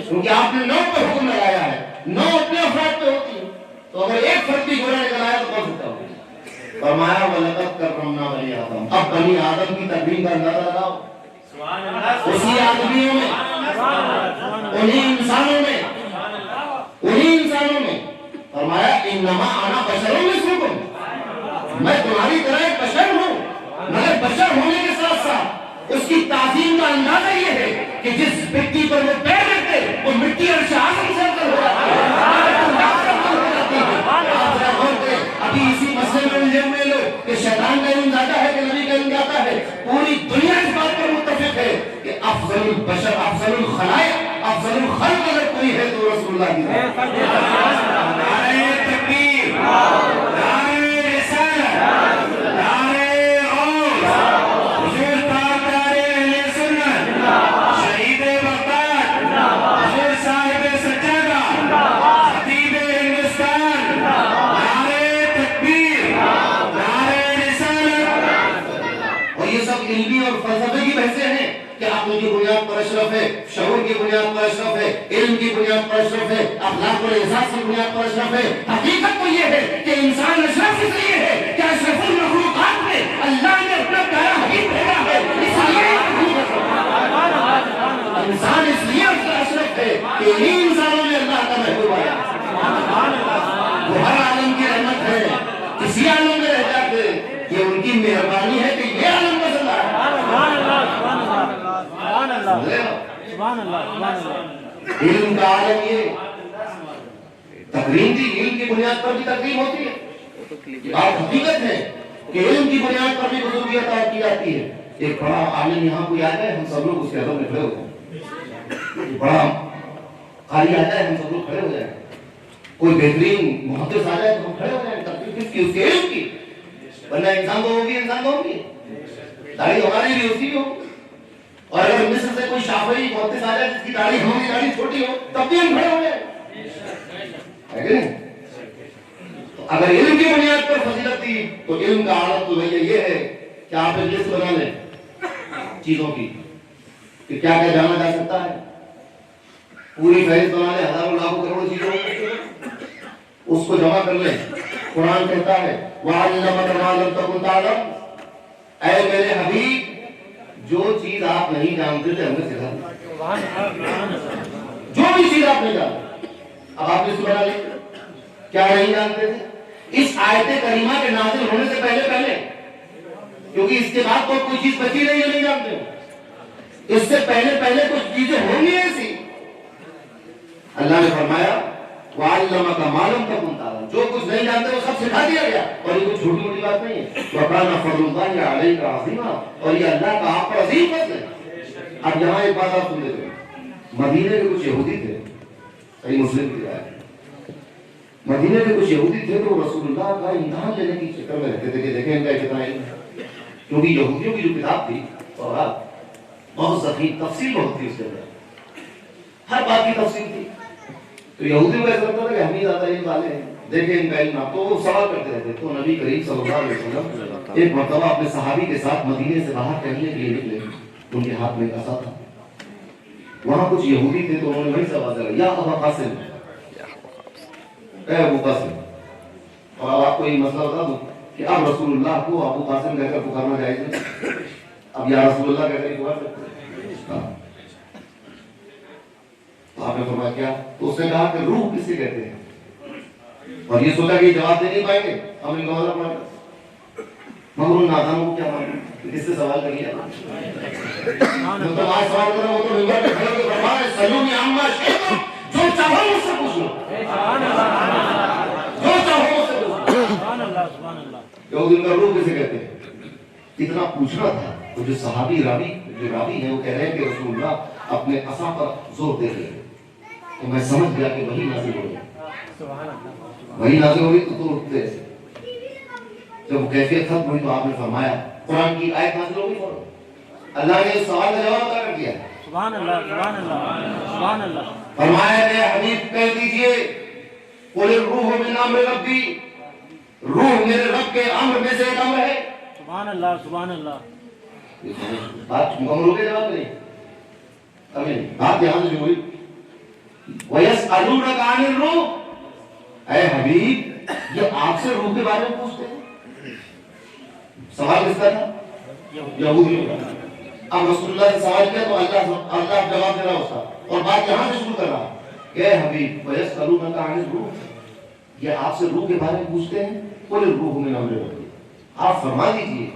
کیونکہ آپ نے 9 پہ حکم لگایا ہے، 9 اپنے افراد پہ ہوتی ہیں، تو اگر ایک فرد بھی گورا نکل آیا تو بہت سچا ہوگا. فرمایا وَلَقَدْ كَرَّمْنَا بَنِي آدم. اب بنی آدم کی تکریم کا اندازہ لگاؤ. اسی آدمیوں میں، انہی انسانوں میں فرمایا انما انا بشر مثلکم، میں تمہاری طرح ایک بشر ہوں، مگر بشر ہونے کے ساتھ ساتھ اس کی تعظیم کا اندازہ یہ ہے کہ جس مٹی پر وہ پیر رکھتے وہ مٹی عرش اعظم سے افضل ہو جاتی ہے. ابھی اسی مسئلے میں الجھے ہوئے لوگ کہ شیطان کا علم زیادہ ہے کہ نبی کا علم زیادہ ہے. پوری دنیا اس بات پر متفق ہے کہ افضل البشر، افضل الخلائق، افضل الخلق اگر کوئی ہے تو رسول اللہ کی ہے. نعرہ تکبیر، نعرہ رسالت، نعرہ غوث، حضور تاجدار اہل سنت، شہید بغداد، حضور صاحب سجادہ، خطیب ہندوستان، نعرہ تکبیر، نعرہ رسالت. اور یہ سب علمی اور فلسفے کی بحثیں ہیں کہ عقل کی بنیاد پر اشرف ہے، شعور کی بنیاد پر اشرف ہے، علم کی بنیاد پر اشرف ہے، اخلاق اور احساس کی بنیاد پر اشرف ہے. حقیقت تو یہ ہے کہ انسان اشرف اس لیے ہے کہ اشرف المخلوقات میں اللہ نے اپنا پیارا حبیب بھیجا ہے، اس لیے انسان اس لیے اشرف ہے کہ انہی انسانوں میں اللہ کا محبوب آیا. وہ ہر عالم کی رحمت ہے، کسی عالم میں رہ جاتے، یہ ان کی مہربانی ہے کہ یہ عالم پسند آیا. علم کا عالم یہ تکریم تھی، علم کی بنیاد پر بھی تکریم ہوتی ہے. بات حقیقت ہے کہ علم کی بنیاد پر بھی بزرگی عطا کی جاتی ہے. ایک بڑا عالم یہاں کوئی آ جائے ہم سب لوگ اس کے ادب میں کھڑے ہوتے ہیں. بڑا قاری آ جائے ہم سب لوگ کھڑے ہو جائیں. کوئی بہترین محدث آ جائے تو ہم کھڑے ہو جائیں. تکریم کس کی؟ اس کے علم کی. ورنہ انسان تو ہوگی، انسان تو ہوگی، داڑھی ہماری بھی اس کی بھی ہوگی. اور اگر مصر سے کوئی شافعی محدث آ جائے جس کی داڑھی ہماری داڑھی چھوٹی ہو تب بھی ہم کھڑے ہو جائیں، ہے کہ نہیں؟ اگر علم کی بنیاد پر فضیلت تھی تو علم کا عادت تو یہ ہے کہ آپ ایک لسٹ بنا لیں چیزوں کی کہ کیا کیا جانا جا سکتا ہے، پوری فہرست بنا لیں، ہزاروں لاکھوں کروڑوں چیزوں، اس کو جمع کر لیں۔ قرآن کہتا ہے وَعَلَّمَكَ مَا لَمْ تَكُنْ تَعْلَمْ، اے میرے حبیب جو چیز آپ نہیں جانتے تھے ہم نے سکھا دی، جو بھی چیز آپ نہیں جانتے۔ اب آپ نے اس کو بنا لیں کیا نہیں جانتے تھے اس آیت کریمہ کے نازل ہونے سے پہلے، کیونکہ اس کے بعد تو کوئی چیز بچی نہیں ہے نہیں جانتے، اس سے پہلے کچھ چیزیں ہوں گی ایسی۔ اللہ نے فرمایا وَعَلَّمَكَ مَا لَمْ تَكُنْ تَعْلَمْ، جو کچھ نہیں جانتے وہ سب سکھا دیا گیا، اور یہ کوئی چھوٹی موٹی بات نہیں ہے۔ وَكَانَ فَضْلُ اللَّهِ عَلَيْكَ عَظِيمًا، اور یہ اللہ کا آپ پر عظیم فضل ہے۔ اب یہاں ایک بات آپ سن لیتے ہیں، مدینے کے کچھ یہودی تھے، صحیح مسلم کی روایت، مدینے میں کچھ یہودی تھے تو رسول اللہ کا امتحان لینے کی فکر میں رہتے تھے کہ دیکھیں ان کا کتنا علم ہے، کیونکہ یہودیوں کی جو کتاب تھی تورات بہت ذخیر تفصیل بہت تھی، اس کے اندر ہر بات کی تفصیل تھی، تو یہودیوں کو ایسا لگتا تھا کہ ہم ہی زیادہ علم والے ہیں، دیکھیں ان کا علم، تو وہ سوال کرتے رہتے۔ تو نبی کریم صلی اللہ علیہ وسلم ایک مرتبہ اپنے صحابی کے ساتھ مدینے سے باہر ٹہلنے کے لیے نکلے، ان کے ہاتھ میں ایک عصا تھا، وہاں کچھ یہودی تھے تو انہوں نے وہی سوال کرا یا ابا قاسم، اے ابو قاسم۔ اور اب آپ کو یہ مسئلہ بتا دوں کہ اب رسول اللہ کو ابو قاسم کہہ کر پکارنا جائز ہے، اب یا رسول اللہ کہہ کر ہی پکار سکتے ہیں۔ تو آپ نے فرمایا کیا؟ تو اس نے کہا کہ روح کسے کہتے ہیں، اور یہ سوچا کہ جواب دے نہیں پائیں گے، ہم ان کا مطلب پڑھا مگر ان نادانوں کو کیا معلوم کس سے سوال کر لیا۔ آج سوال کرنا وہ تو ممبر پہ کھڑے ہو کے فرمایا سلونی عما شئتم، جو چاہو مجھ سے پوچھ لو، جو چاہو مجھ سے پوچھ لو۔ یہودی ان کا روح کسے کہتے ہیں، اتنا پوچھنا تھا۔ تو جو صحابی راوی ہیں وہ کہہ رہے ہیں کہ رسول اللہ اپنے عصا پر زور دے رہے ہیں، تو میں سمجھ گیا کہ وہی نازل ہو گئی، وہی نازل ہو گئی۔ تو اٹھتے جب وہ کیفیت ختم ہوئی تو آپ نے فرمایا قرآن کی آیت نازل ہو گئی، فوراً اللہ نے اس سوال کا جواب ادا کر دیا۔ سبحان اللہ، سبحان اللہ، سبحان اللہ۔ فرمایا کہ حبیب کہہ دیجئے قل الروح من امر ربی، روح میرے رب کے امر میں سے ایک امر ہے۔ سبحان اللہ، سبحان اللہ۔ بات مکمل ہو گئی، جواب نہیں ابھی نہیں، بات یہاں سے ہوئی۔ وَيَسْأَلُونَكَ عَنِ الرُّوحِ، اے حبیب یہ آپ سے روح کے بارے میں پوچھتے ہیں۔ سوال کس کا تھا؟ یہودیوں کا۔ اب رسول اللہ سے سوال کیا تو اللہ جواب دے رہا اس کا، اور بات یہاں سے شروع کر رہا کہ اے حبیب وَيَسْأَلُونَكَ عَنِ الرُّوحِ، یہ آپ سے روح کے بارے میں پوچھتے ہیں، قُلِ الرُّوحُ مِنْ أَمْرِ رَبِّي، آپ فرما دیجئے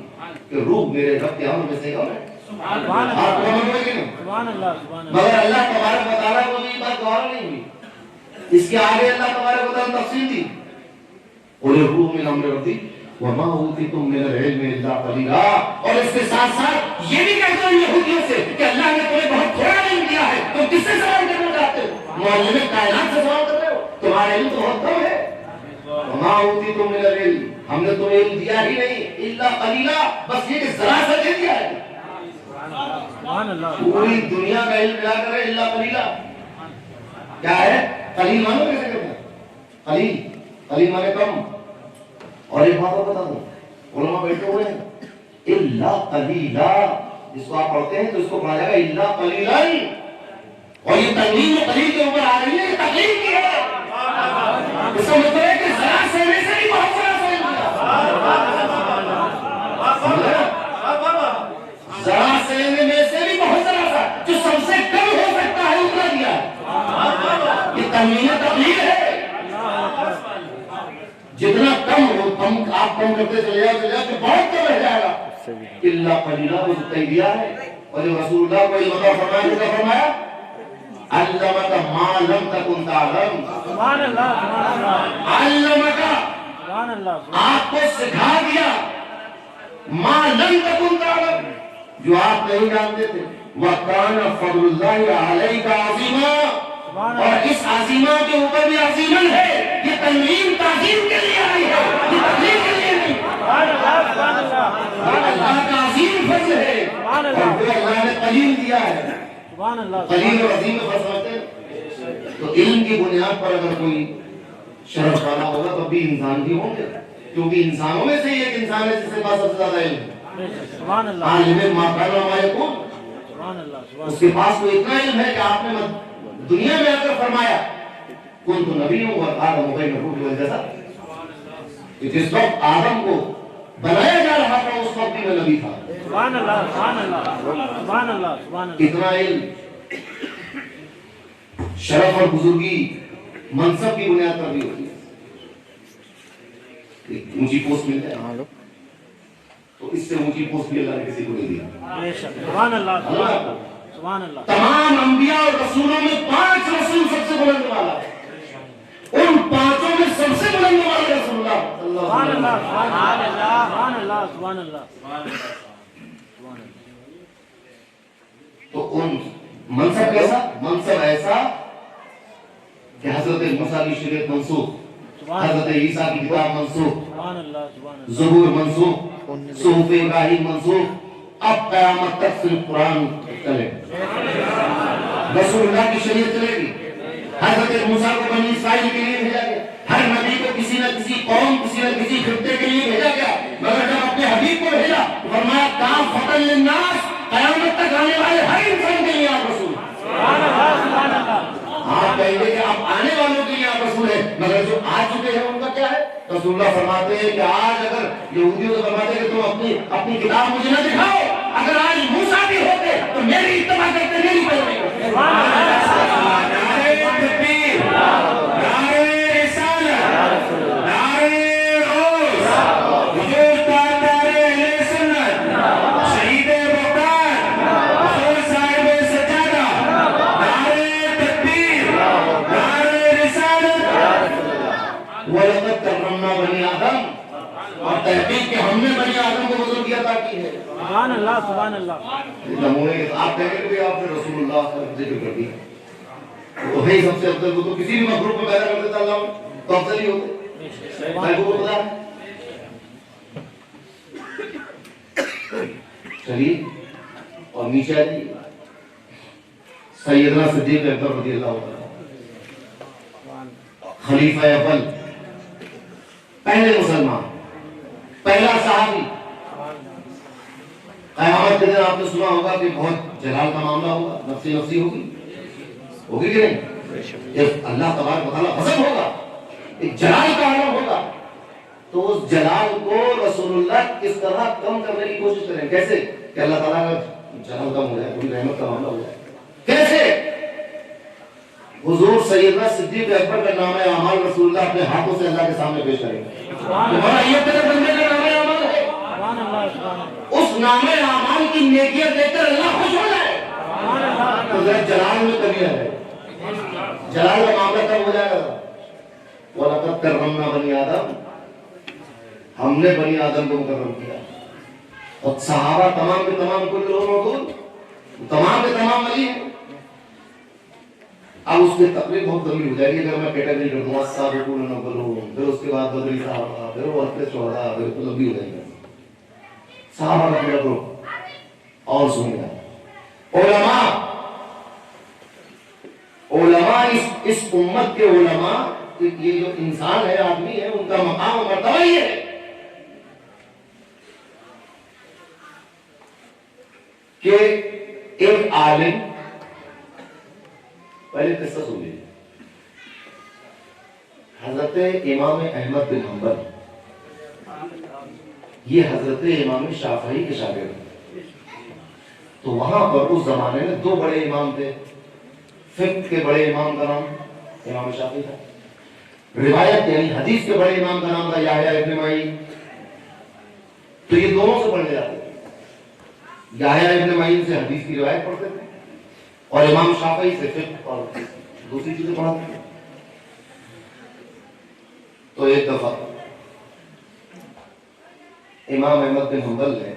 کہ روح میرے رب کے امر میں سے ایک امر ہے۔ سبحان آپ کو امر ہوئے کہ نہیں؟ سبحان اللہ، سبحان اللہ۔ مگر اللہ تبارک و تعالیٰ کو بھی بات گوارا نہیں ہوئی، اس کے آگے اللہ تبارک و تعالیٰ تفصیل دی، قُلِ الرُّوحُ مِنْ أَمْرِ رَبِّي وَمَا أُوتِيتُم مِّنَ الْعِلْمِ إِلَّا قَلِيلًا، اور اس کے ساتھ ساتھ یہ بھی کہتے ہیں یہودیوں سے کہ اللہ نے تمہیں بہت تھوڑا علم دیا ہے، تم کس سے سوال کرنا چاہتے ہو؟ معلم کائنات سے سوال کر رہے ہو، تمہارا علم تو بہت کم ہے۔ وَمَا أُوتِيتُم مِّنَ الْعِلْمِ، ہم نے تمہیں علم دیا ہی نہیں، إِلَّا قَلِيلًا، بس یہ کہ ذرا سا دے دیا ہے۔ سبحان اللہ۔ پوری دنیا کا علم ملا کر الا قلیلا، کیا ہے قلیل مانو کیسے کہتے ہیں؟ قلیل، قلیل مانے کم۔ اور ایک بات اور بتا دوں، علماء بیٹھے ہوئے ہیں، الا قلیلا جس کو آپ پڑھتے ہیں تو اس کو پڑھا جائے گا الا قلیلا، اور یہ تنوین میں قلیل کے اوپر آ رہی ہے، یہ تقلیل کی ہے، اس کا مطلب ہے کہ ذرا سے میں سے بھی بہت ذرا سے ذرا سے میں سے بھی بہت ذرا سا جو سب سے کم ہو سکتا ہے اتنا دیا ہے۔ یہ تنوین تقلیل ہے، جتنا کم ہو آپ کم کرتے چلے جاؤ تو بہت کم رہ جائے گا۔ الا قلیلا کو صحیح دیا ہے، اور جو رسول اللہ کو یہ مطلب فرمایا کیا فرمایا؟ علمک ما لم تکن تعلم، سبحان اللہ، سبحان اللہ، علمک، سبحان اللہ۔ آپ کو سکھا دیا، ما لم تکن تعلم، جو آپ نہیں جانتے تھے، وَكَانَ فَضْلُ اللَّهِ عَلَيْكَ عَظِيمًا، اور اس عظیمہ کے اوپر بھی عظیمن ہے، یہ تنوین تعظیم کے لیے آئی ہے، یہ تقلید کے لیے نہیں۔ اللہ کا عظیم فضل ہے، اور وہ اللہ نے قلیل دیا ہے۔ قلیل اور عظیم میں فرق سمجھتے ہیں؟ تو علم کی بنیاد پر اگر کوئی شرف والا ہوگا تب بھی انسان بھی ہوں گے، کیونکہ انسانوں میں سے ایک انسان ہے جس کے پاس سب سے زیادہ علم ہے۔ سبحان اللہ عالم ما کان و ما یکون، سبحان اللہ سبحان اس کے پاس تو اتنا علم ہے کہ آپ نے دنیا میں آ کر فرمایا کنت نبی ہوں اور آدم بین الروح والجسد، کہ جس وقت آدم کو بنایا جا رہا تھا اس وقت بھی میں نبی تھا۔ سبحان اللہ سبحان اللہ سبحان اللہ سبحان اللہ۔ اتنا علم شرف اور بزرگی منصب کی بنیاد پر بھی ہوتی ہے، ایک اونچی پوسٹ مل جائے تو اس سے اونچی پوسٹ بھی اللہ نے کسی کو نہیں دی۔ بے شک سبحان اللہ سبحان اللہ سبحان اللہ۔ تمام انبیاء اور رسولوں میں 5 رسول سب سے بلند والا ہے، ان 5 میں سب سے بلند والا رسول اللہ صلی اللہ سبحان علیہ اللہ وسلم۔ سبحان اللہ سبحان اللہ سبحان اللہ۔ تو ان منصب کیسا؟ منصب ایسا کہ حضرت موسیٰ کی شریعت منسوخ، حضرت عیسیٰ کی کتاب منسوخ، سبحان اللہ سبحان اللہ۔ زبور منسوخ، صحف ابراہیم منسوخ، اب قیامت تک صرف قرآن چلے، رسول اللہ کی شریعت چلے گی۔ حضرت موسیٰ کو بنی اسرائیل کے لیے بھیجا گیا، ہر نبی کو کسی نہ کسی قوم کسی نہ کسی خطے کے لیے بھیجا گیا، مگر جب اپنے حبیب کو بھیجا فرمایا کافۃ للناس، قیامت تک آنے والے ہر انسان کے لیے آپ رسول۔ سبحان اللہ سبحان اللہ۔ آپ کہیں گے کہ آپ آنے والوں کے لیے آپ رسول ہیں، مگر جو آ چکے ہیں ان کا کیا ہے؟ رسول اللہ فرماتے ہیں کہ آج اگر یہودیوں سے فرماتے ہیں کہ تم اپنی کتاب مجھے نہ دکھاؤ، اگر آج موسیٰ بھی ہوتے تو میری اتباع کرتے، میری پیروی کرتے۔ نعرہ تکبیر، نعرہ رسالت، نعرہ غوث، حضور تاجدار اہل سنت، شہید بغداد، حضور صاحب سجادہ، نعرہ تکبیر، نعرہ رسالت۔ وَلَقَدْ كَرَّمْنَا بَنِي آدَمَ، اور تحقیق کہ ہم نے بنی آدم کو بزرگی عطا کی ہے۔ سبحان اللہ سبحان اللہ۔ نمونے کے آپ کہیں گے آپ نے رسول اللہ کا ذکر کر دیا، تو وہی سب سے افضل، وہ تو کسی بھی مخلوق میں پیدا کر دیتا اللہ تو افضل ہی ہوتے۔ بھائی کو خدا ہے۔ چلیے اور نیچے آئیے، سیدنا صدیق اکبر رضی اللہ عنہ، خلیفہ اول، پہلے مسلمان، پہلا صحابی۔ قیامت کے دن آپ نے سنا ہوگا کہ بہت جلال کا معاملہ ہوگا، نفسی نفسی ہوگی کہ نہیں؟ جب اللہ تبارک و تعالیٰ غضب ہوگا، ایک جلال کا عالم ہوگا، تو اس جلال کو رسول اللہ کس طرح کم کرنے کی کوشش کریں؟ کیسے کہ اللہ تعالیٰ کا جلال کم ہو جائے، پوری رحمت کا معاملہ ہو جائے؟ کیسے؟ حضور سیدنا صدیق اکبر کا نام اعمال رسول اللہ اپنے ہاتھوں سے اللہ کے سامنے پیش کریں گے۔ تمہارا یہ تیرے بندے کا نام اعمال ہے، سبحان اللہ سبحان اللہ۔ اس نام اعمال کی نیکیاں دیکھ کر اللہ خوش ہو جائے تو ذرا جلال میں کمی آ جائے، جلال کا معاملہ کب ہو جائے گا؟ وَلَقَدْ كَرَّمْنَا بَنِي آدَمَ، ہم نے بنی آدم کو مکرم کیا۔ اور صحابہ تمام کے تمام کل لوگ موجود، تمام کے تمام ولی ہیں۔ اب اس کی تقریر بہت طویل ہو جائے گی اگر میں کیٹیگری کر دوں، السابقون الاولون، پھر اس کے بعد بدری صحابہ، پھر وہ اہل شہداء، پھر تو لمبی ہو جائے گی۔ صحابہ کا پورا گروپ اور سنیں گا۔ علماء اس امت کے علماء، یہ جو انسان ہے، آدمی ہے، ان کا مقام و مرتبہ یہ ہے کہ ایک عالم، پہلے قصہ سن لیجیے، حضرت امام احمد بن حنبل، یہ حضرت امام شافعی کے شاگرد، تو وہاں پر اس زمانے میں 2 بڑے امام تھے۔ فقہ کے بڑے امام کا نام امام شافعی تھا، روایت یعنی حدیث کے بڑے امام کا نام تھا یحییٰ ابن معین۔ تو یہ دونوں سے پڑھنے جاتے تھے، یحییٰ ابن معین سے حدیث کی روایت پڑھتے تھے اور امام شافعی سے فقہ اور دوسری چیزیں پڑھاتے تھے۔ تو ایک دفعہ امام احمد بن حنبل نے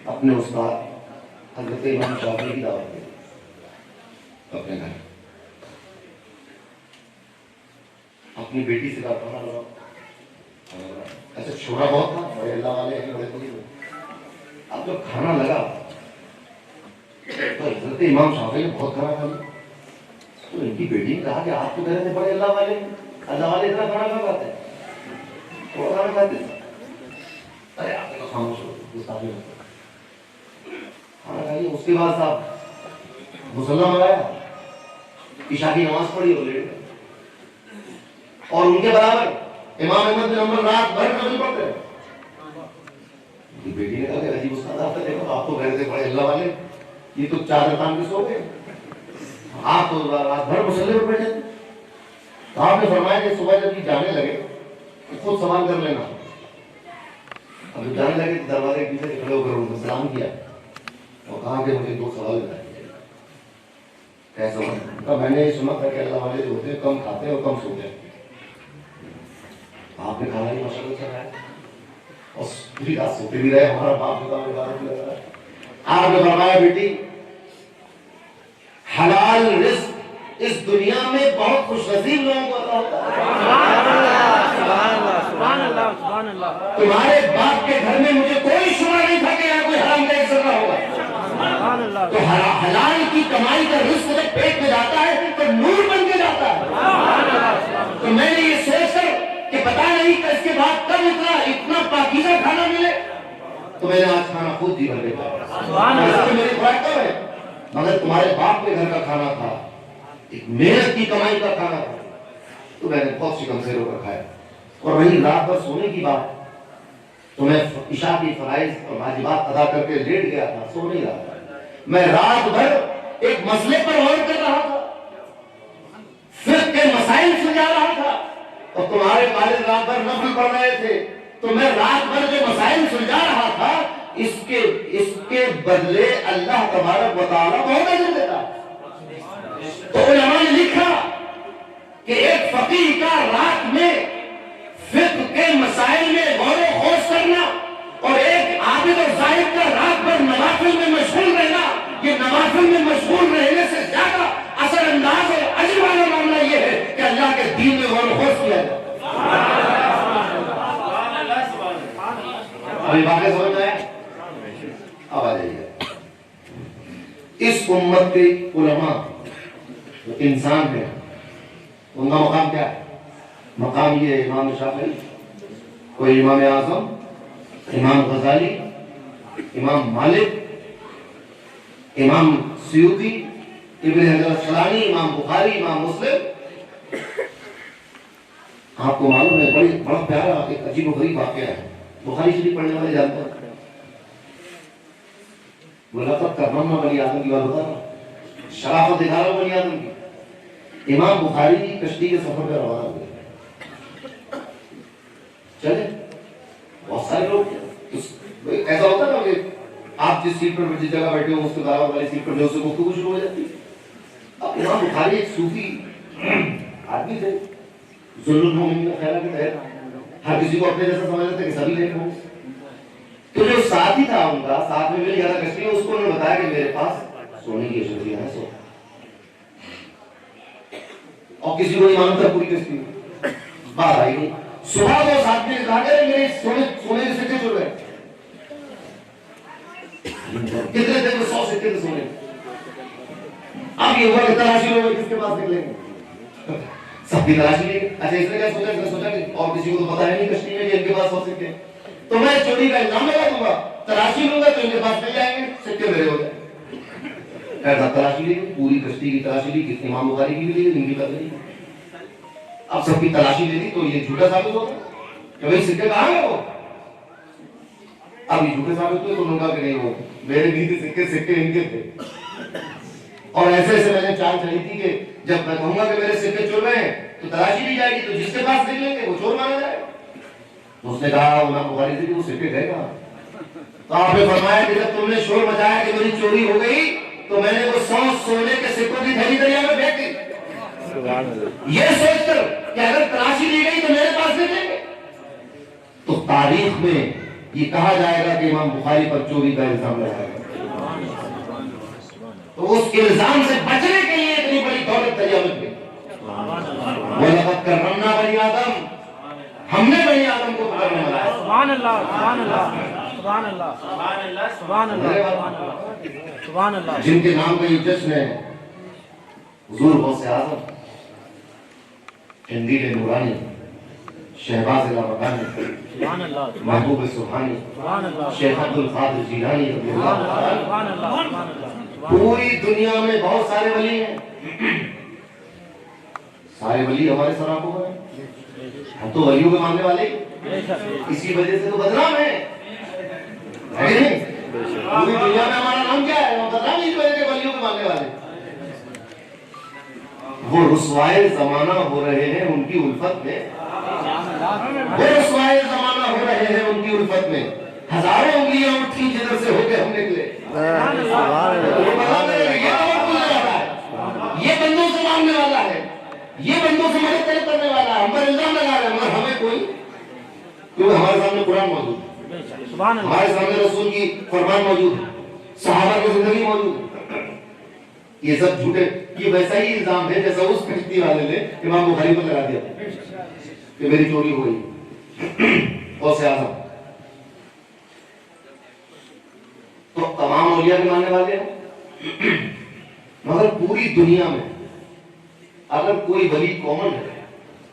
اپنے استاد حضرت امام شافعی کی دعوت دی اپنے گھر، اپنی بیٹی سے کہا کھانا لگاؤ۔ ایسے چھوڑا بہت تھا، بڑے اللہ والے ہیں، بڑے بڑے، اب جب کھانا لگا تو حضرت امام شافعی نے بہت کھانا کھا لیا، تو ان کی بیٹی نے کہا کہ آپ تو کہہ رہے تھے بڑے اللہ والے ہیں، اللہ والے اتنا کھانا کھا کھاتے ہیں، تھوڑا کھانا کھاتے ہیں. ارے آپ کو خاموش ہو گستاخی ہوتی ہے. کھانا کھائیے. اس کے بعد صاحب مسلح منگایا، عشاء کی نماز پڑھی اور لیٹ گئے. اور ان کے برابر امام احمد بن حنبل رات بھر نفل پڑھتے ہیں. بیٹی نے کہا کہ عجیب استاد آپ نے دیکھو آپ تو گھر سے پڑھے اللہ والے، یہ تو 4 رکعت کے سو گئے، آپ تو رات بھر مصلی پر بیٹھے. تو آپ نے فرمایا کہ صبح جب یہ جانے لگے تو خود سوال کر لینا. اب جب جانے لگے تو دروازے کے پیچھے کھڑے ہو کر ان کو سلام کیا اور کہا کہ مجھے 2 سوال بتائیے. کیسا سوال؟ میں نے یہ سنا تھا کہ اللہ والے جو ہوتے ہیں کم کھاتے ہیں اور کم سوتے ہیں. آپ نے کھانا ہی ماشاء اللہ چل رہا ہے اور پوری رات سوتے بھی رہے. ہمارا باپ بھی کام عبادت لگ رہا ہے. آپ نے فرمایا بیٹی حلال رزق اس دنیا میں بہت خوش نصیب لوگوں کو عطا ہوتا ہے. سبحان اللہ سبحان اللہ. تمہارے باپ کے گھر میں مجھے کوئی شبہ نہیں تھا کہ یہاں کوئی حرام کا ایک ذرہ ہوگا. سبحان اللہ. تو حلال کی کمائی کا رزق جب پیٹ میں جاتا ہے تو نور بن کے جاتا ہے. تو میں نے یہ سوچ کر کہ پتا نہیں کہ اس کے بعد کب اتنا پاکیزہ کھانا ملے تو میں نے آج کھانا خود جی بھر دیتا. میری خوراک کب ہے؟ مگر تمہارے باپ کے گھر کا کھانا تھا، ایک محنت کی کمائی کا کھانا تھا، تو میں نے بہت سی کمزوروں کا کھایا. اور رہی رات بھر سونے کی بات تو میں عشاء کی فرائض اور واجبات ادا کر کے لیٹ گیا تھا، سو نہیں رہا تھا. میں رات بھر ایک مسئلے پر غور کر رہا تھا، فقہ کے مسائل سلجھا رہا تھا. اور تمہارے والد رات بھر نفل پڑھ رہے تھے تو میں رات بھر جو مسائل سلجھا رہا تھا اس کے بدلے اللہ تبارک و تعالیٰ بہت اجر دیتا. تو علماء نے لکھا کہ ایک فقیہ کا رات میں فقہ کے مسائل میں غور و خوض کرنا اور ایک عابد اور زاہد کا رات بھر نوافل میں مشغول رہنا، یہ نوافل میں مشغول رہنے سے زیادہ اثر انداز اور اجر والا معاملہ یہ ہے کہ اللہ کے دین میں غور و خوض کیا جائے. ابھی باتیں سمجھ آئے؟ اب آ جائیے. اس امت کے علماء جو انسان ہیں ان کا مقام کیا ہے؟ مقام یہ ہے امام شافعی، کوئی امام اعظم، امام غزالی، امام مالک، امام سیوطی، ابن حجر الاسقلانی، امام بخاری، امام مسلم. آپ کو معلوم ہے بڑا پیارا ایک عجیب و غریب واقعہ ہے. بخاری شریف پڑھنے والے جانتے ہیں؟ ملاقات کرنا بنی آدم کی بات بتا رہا، شرافت دکھا رہا بنی آدم کی. امام بخاری کی کشتی کے سفر پہ روانہ ہوئے. چلے بہت سارے لوگ ایسا ہوتا نا کہ آپ جس سیٹ پر جس جگہ بیٹھے ہو اس کے برابر والی سیٹ پر جو سے گفتگو شروع ہو جاتی. اب امام بخاری ایک صوفی آدمی تھے، ذل المؤمنین کا خیال ہے، ہر کسی کو اپنے جیسا سمجھ لیتے کہ سبھی لیٹ ہوں. تو جو ساتھی تھا ان کا ساتھ میں میری زیادہ کشتی ہے، اس کو انہوں نے بتایا کہ میرے پاس سونے کی اشیاء ہے سو. اور کسی کو نہیں معلوم تھا پوری کشتی بات آئی نہیں. صبح وہ ساتھ میں کہا کہ میرے سونے کے سکے چھوڑ گئے. کتنے دن میں 100 سکے تھے سونے. اب یہ ہوا کہ تلاشی لوگ کس کے پاس نکلیں گے؟ سب کی تلاشی لیں گے. اچھا اس نے کیا سوچا کہ اور کسی کو تو پتا ہے نہیں کشتی میں کہ ان کے پاس 100 سکے، تو میں چوری کا الزام لگا دوں گا، تلاشی لوں گا تو ان کے پاس مل جائیں گے، سکے میرے ہو جائیں. ایسا تلاشی لی، پوری کشتی کی تلاشی لی، کتنی امام بخاری کی بھی لی، ان کی کر لی. اب سب کی تلاشی لے لی تو یہ جھوٹا ثابت ہوتا کہ بھائی سکے کہاں گئے وہ. اب یہ جھوٹے ثابت ہوئے تو انہوں نے کہا کہ نہیں وہ میرے نہیں تھے سکے ان کے تھے. اور ایسے میں نے چال چلی تھی کہ جب میں کہوں گا کہ میرے سکے چور گئے ہیں تو تلاشی لی جائے گی، تو جس کے پاس نکلیں گے وہ چور مانا جائے گا. تو اس نے کہا امام بخاری سے کہ وہ سکے گئے کہاں. تو آپ نے فرمایا کہ جب تم نے شور مچایا کہ میری چوری ہو گئی تو میں نے وہ 100 سونے کے سکوں کی تھیلی دریا میں پھینک دی، یہ سوچ کر کہ اگر تلاشی لی گئی تو میرے پاس نکلیں گے. تو تاریخ میں یہ کہا جائے گا کہ امام بخاری پر چوری کا الزام لگایا گیا. تو اس الزام سے بچنے کے لیے اتنی بڑی دولت دریا میں پھینکی. وَلَقَدْ كَرَّمْنَا بَنِي آدَمَ، ہم نے بنی آدم کو کرنے والا ہے. سبحان اللہ سبحان اللہ سبحان اللہ سبحان اللہ سبحان اللہ سبحان اللہ. جن کے نام کا یہ جشن ہے حضور غوث اعظم قندیل نورانی، شہباز لامکانی، سبحان اللہ، محبوب سبحانی، سبحان اللہ، شیخ عبد القادر جیلانی رضی اللہ عنہ۔ سبحان اللہ، سبحان اللہ، پوری دنیا میں بہت سارے ولی ہیں، سارے ولی ہمارے سراپوں میں ہیں، ہم تو ولیوں کے ماننے والے اسی وجہ سے تو بدنام ہے نہیں؟ پوری دنیا میں ہمارا نام کیا ہے؟ ہم بدنام اس وجہ سے ولیوں کے ماننے والے۔ وہ رسوائے زمانہ ہو رہے ہیں ان کی الفت میں، وہ رسوائے زمانہ ہو رہے ہیں ان کی الفت میں، ہزاروں انگلیاں اٹھی جدھر سے ہو کے ہم نکلے۔ یہ بندوں سے مانگنے والا ہے، یہ بندوں سے مدد طلب کرنے والا ہے، ہم پر الزام لگا رہے ہیں، مگر ہمیں کوئی، کیونکہ ہمارے سامنے قرآن موجود ہے، ہمارے سامنے رسول کی فرمان موجود ہے، صحابہ کی زندگی موجود ہے۔ یہ سب جھوٹے، یہ ویسا ہی الزام ہے جیسا اس کشتی والے نے امام بخاری پر لگا دیا کہ میری چوری ہو گئی، غوث اعظم۔ تو تمام اولیاء کے ماننے والے ہیں، مگر پوری دنیا میں اگر کوئی ولی کامن ہے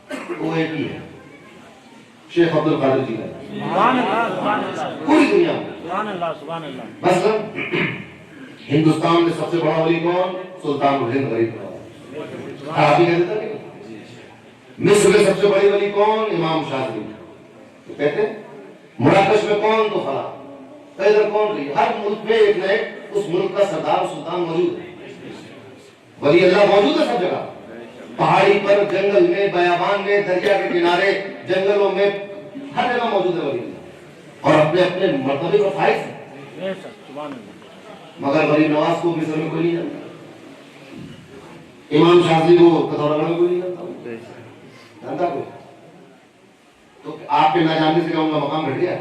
تو وہ ایک ہی ہے، شیخ عبد القادر جیلانی، پوری دنیا میں۔ مثلا ہندوستان میں سب سے بڑا ولی کون؟ سلطان الہند غریب نواز، آپ ہی کہتے تھے۔ مصر میں سب سے بڑی ولی کون؟ امام شاذلی، تو کہتے ہیں مراکش میں کون؟ تو فلاں، ادھر کون رہی؟ ہر ملک میں ایک نہ ایک اس ملک کا سردار سلطان موجود ہے، ولی اللہ موجود ہے سب جگہ، پہاڑی پر، جنگل میں، بیابان میں، دریا کے کنارے، جنگلوں میں، ہر جگہ موجود ہے ولی اللہ، اور اپنے اپنے مرتبے پر فائز ہے۔ مگر غریب نواز کو مصر میں کوئی نہیں جانتا، امام شاذلی کو پتھورا میں کوئی نہیں جانتا، جانتا کوئی؟ تو آپ کے نہ جاننے سے کیا ان کا مقام گھٹ گیا؟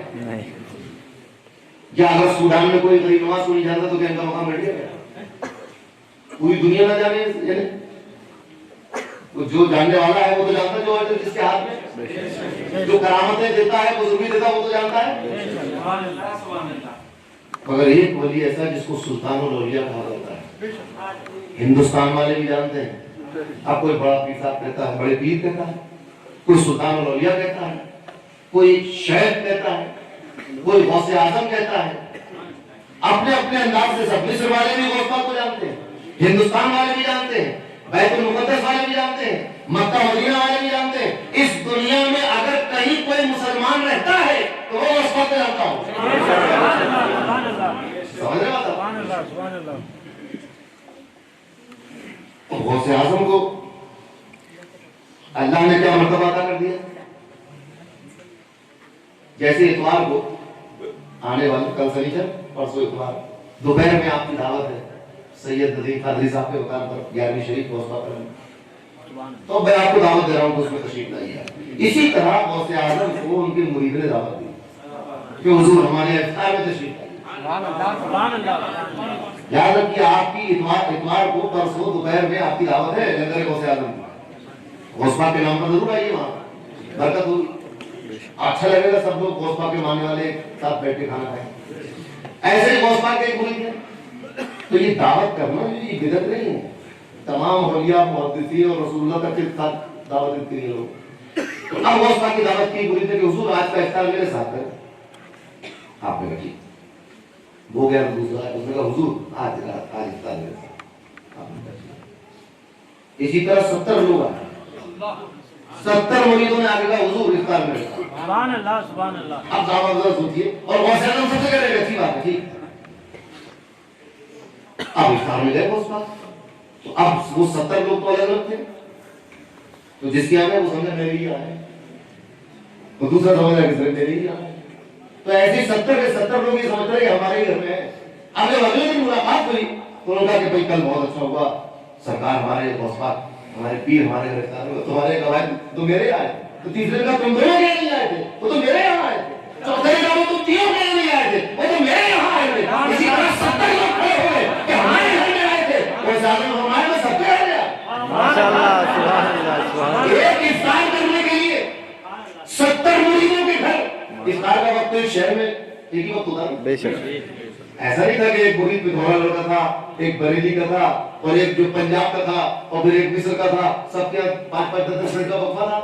یا اگر سوڈان میں کوئی غریب نواز کو نہیں جانتا تو کیا ان کا مقام گھٹ گیا؟ پوری دنیا نہ جانے، یعنی جو جاننے والا ہے وہ تو جانتا ہے، جو ہے جس کے ہاتھ میں جو کرامتیں دیتا ہے، بزرگی دیتا ہے، وہ تو جانتا ہے۔ مگر ایک ولی ایسا ہے جس کو سلطان الاولیاء کہا جاتا ہے، ہندوستان والے بھی جانتے ہیں۔ اب کوئی بڑا پیر صاحب کہتا ہے، بڑے پیر کہتا ہے، کوئی سلطان الاولیاء کہتا ہے، کوئی شیخ کہتا ہے، کوئی غوث اعظم کہتا ہے، اپنے اپنے انداز سے سب۔ مصر والے بھی غوث پاک کو جانتے ہیں، ہندوستان والے بھی جانتے ہیں، بیت المقدس والے بھی جانتے ہیں، مکہ مدینہ والے بھی جانتے ہیں۔ اس دنیا میں اگر کہیں کوئی مسلمان رہتا ہے تو وہ غوث پاک کو جانتا ہو۔ سمجھ رہے بات؟ غوث اعظم کو اللہ نے کیا مرتبہ عطا کر دیا؟ جیسے اتوار کو آنے والے کل سنیچر پرسوں اتوار دوپہر میں آپ کی دعوت ہے سید ندیم قادری صاحب کے مکان پر 11ویں شریف غوث پاک کرنے، تو میں آپ کو دعوت دے رہا ہوں کہ اس میں تشریف لائیے۔ اسی طرح غوث اعظم کو ان کے مرید نے دعوت دی کہ حضور ہمارے افطار میں تشریف لائیے۔ یاد رکھیے آپ کی اتوار کو پرسوں دوپہر میں آپ کی دعوت ہے لنگر غوث اعظم کی، غوث پاک کے نام پر ضرور آئیے، وہاں برکت ہوگی، اچھا لگے گا، سب لوگ غوث پاک کے ماننے والے ساتھ بیٹھ کے کھانا کھائیں۔ ایسے ہی غوث پاک کے ایک مرید ہے، تو یہ دعوت کرنا یہ بدعت نہیں ہے، تمام اولیاء محدثین اور رسول اللہ تک کے ساتھ دعوت دیتے ہیں لوگ۔ اب غوث پاک کی دعوت کی مرید ہے کہ حضور آج کا افطار میرے ساتھ ہے، آپ نے کہا وہ گیا دوسرا، اس نے کہا حضور آج افطار میرے ساتھ۔ اسی طرح 70 لوگ آئے، 70 مریدوں نے آگے کہا حضور افطار میرے ساتھ۔ سبحان اللہ، سبحان اللہ۔ اب دعوت ذرا سوچیے، اور غوث اعظم سب سے کرے گا، اچھی بات ہے، ٹھیک۔ اب افطار میں گئے غوث پاک، تو اب وہ 70 لوگ تو الگ الگ تھے، تو جس کے آگے وہ سمجھے میرے ہی آئے، تو دوسرا سمجھ رہا کہ سر میرے ہی آئے، تو ایسے 70 کے 70 لوگ یہ سمجھ رہے کہ ہمارے ہی گھر میں ہے۔ اب جب اگلے دن ملاقات ہوئی تو انہوں نے کہا کہ بھائی کل بہت اچھا ہوا، سرکار ہمارے غوث پاک ہمارے پیر ہمارے گھر افطار میں، تمہارے گواہ تو میرے آئے، تو تیسرے کا تم دونوں کہاں نہیں آئے تھے، وہ تو میرے یہاں آئے تھے، چوتھے کا وہ تم تینوں کہاں نہیں آئے تھے، وہ تو میرے یہاں آئے تھے۔ اسی طرح 70 لوگ کھڑے ہوئے کہ ہمارے گھر میں آئے تھے، غوث اعظم ہمارے میں سب کے آئے تھے۔ ماشاءاللہ، سبحان اللہ، سبحان اللہ۔ ایک افطار کرنے کے لیے 70 مریدوں کے گھر، افطار کا وقت ایک شہر میں ایک ہی وقت ہوتا ہے، بے شک ایسا نہیں تھا کہ ایک مرید پتھورا لڑکا تھا، ایک بریلی کا تھا، اور ایک جو پنجاب کا تھا اور پھر ایک مصر کا تھا، سب کے 5-5 منٹ کا وقفہ تھا.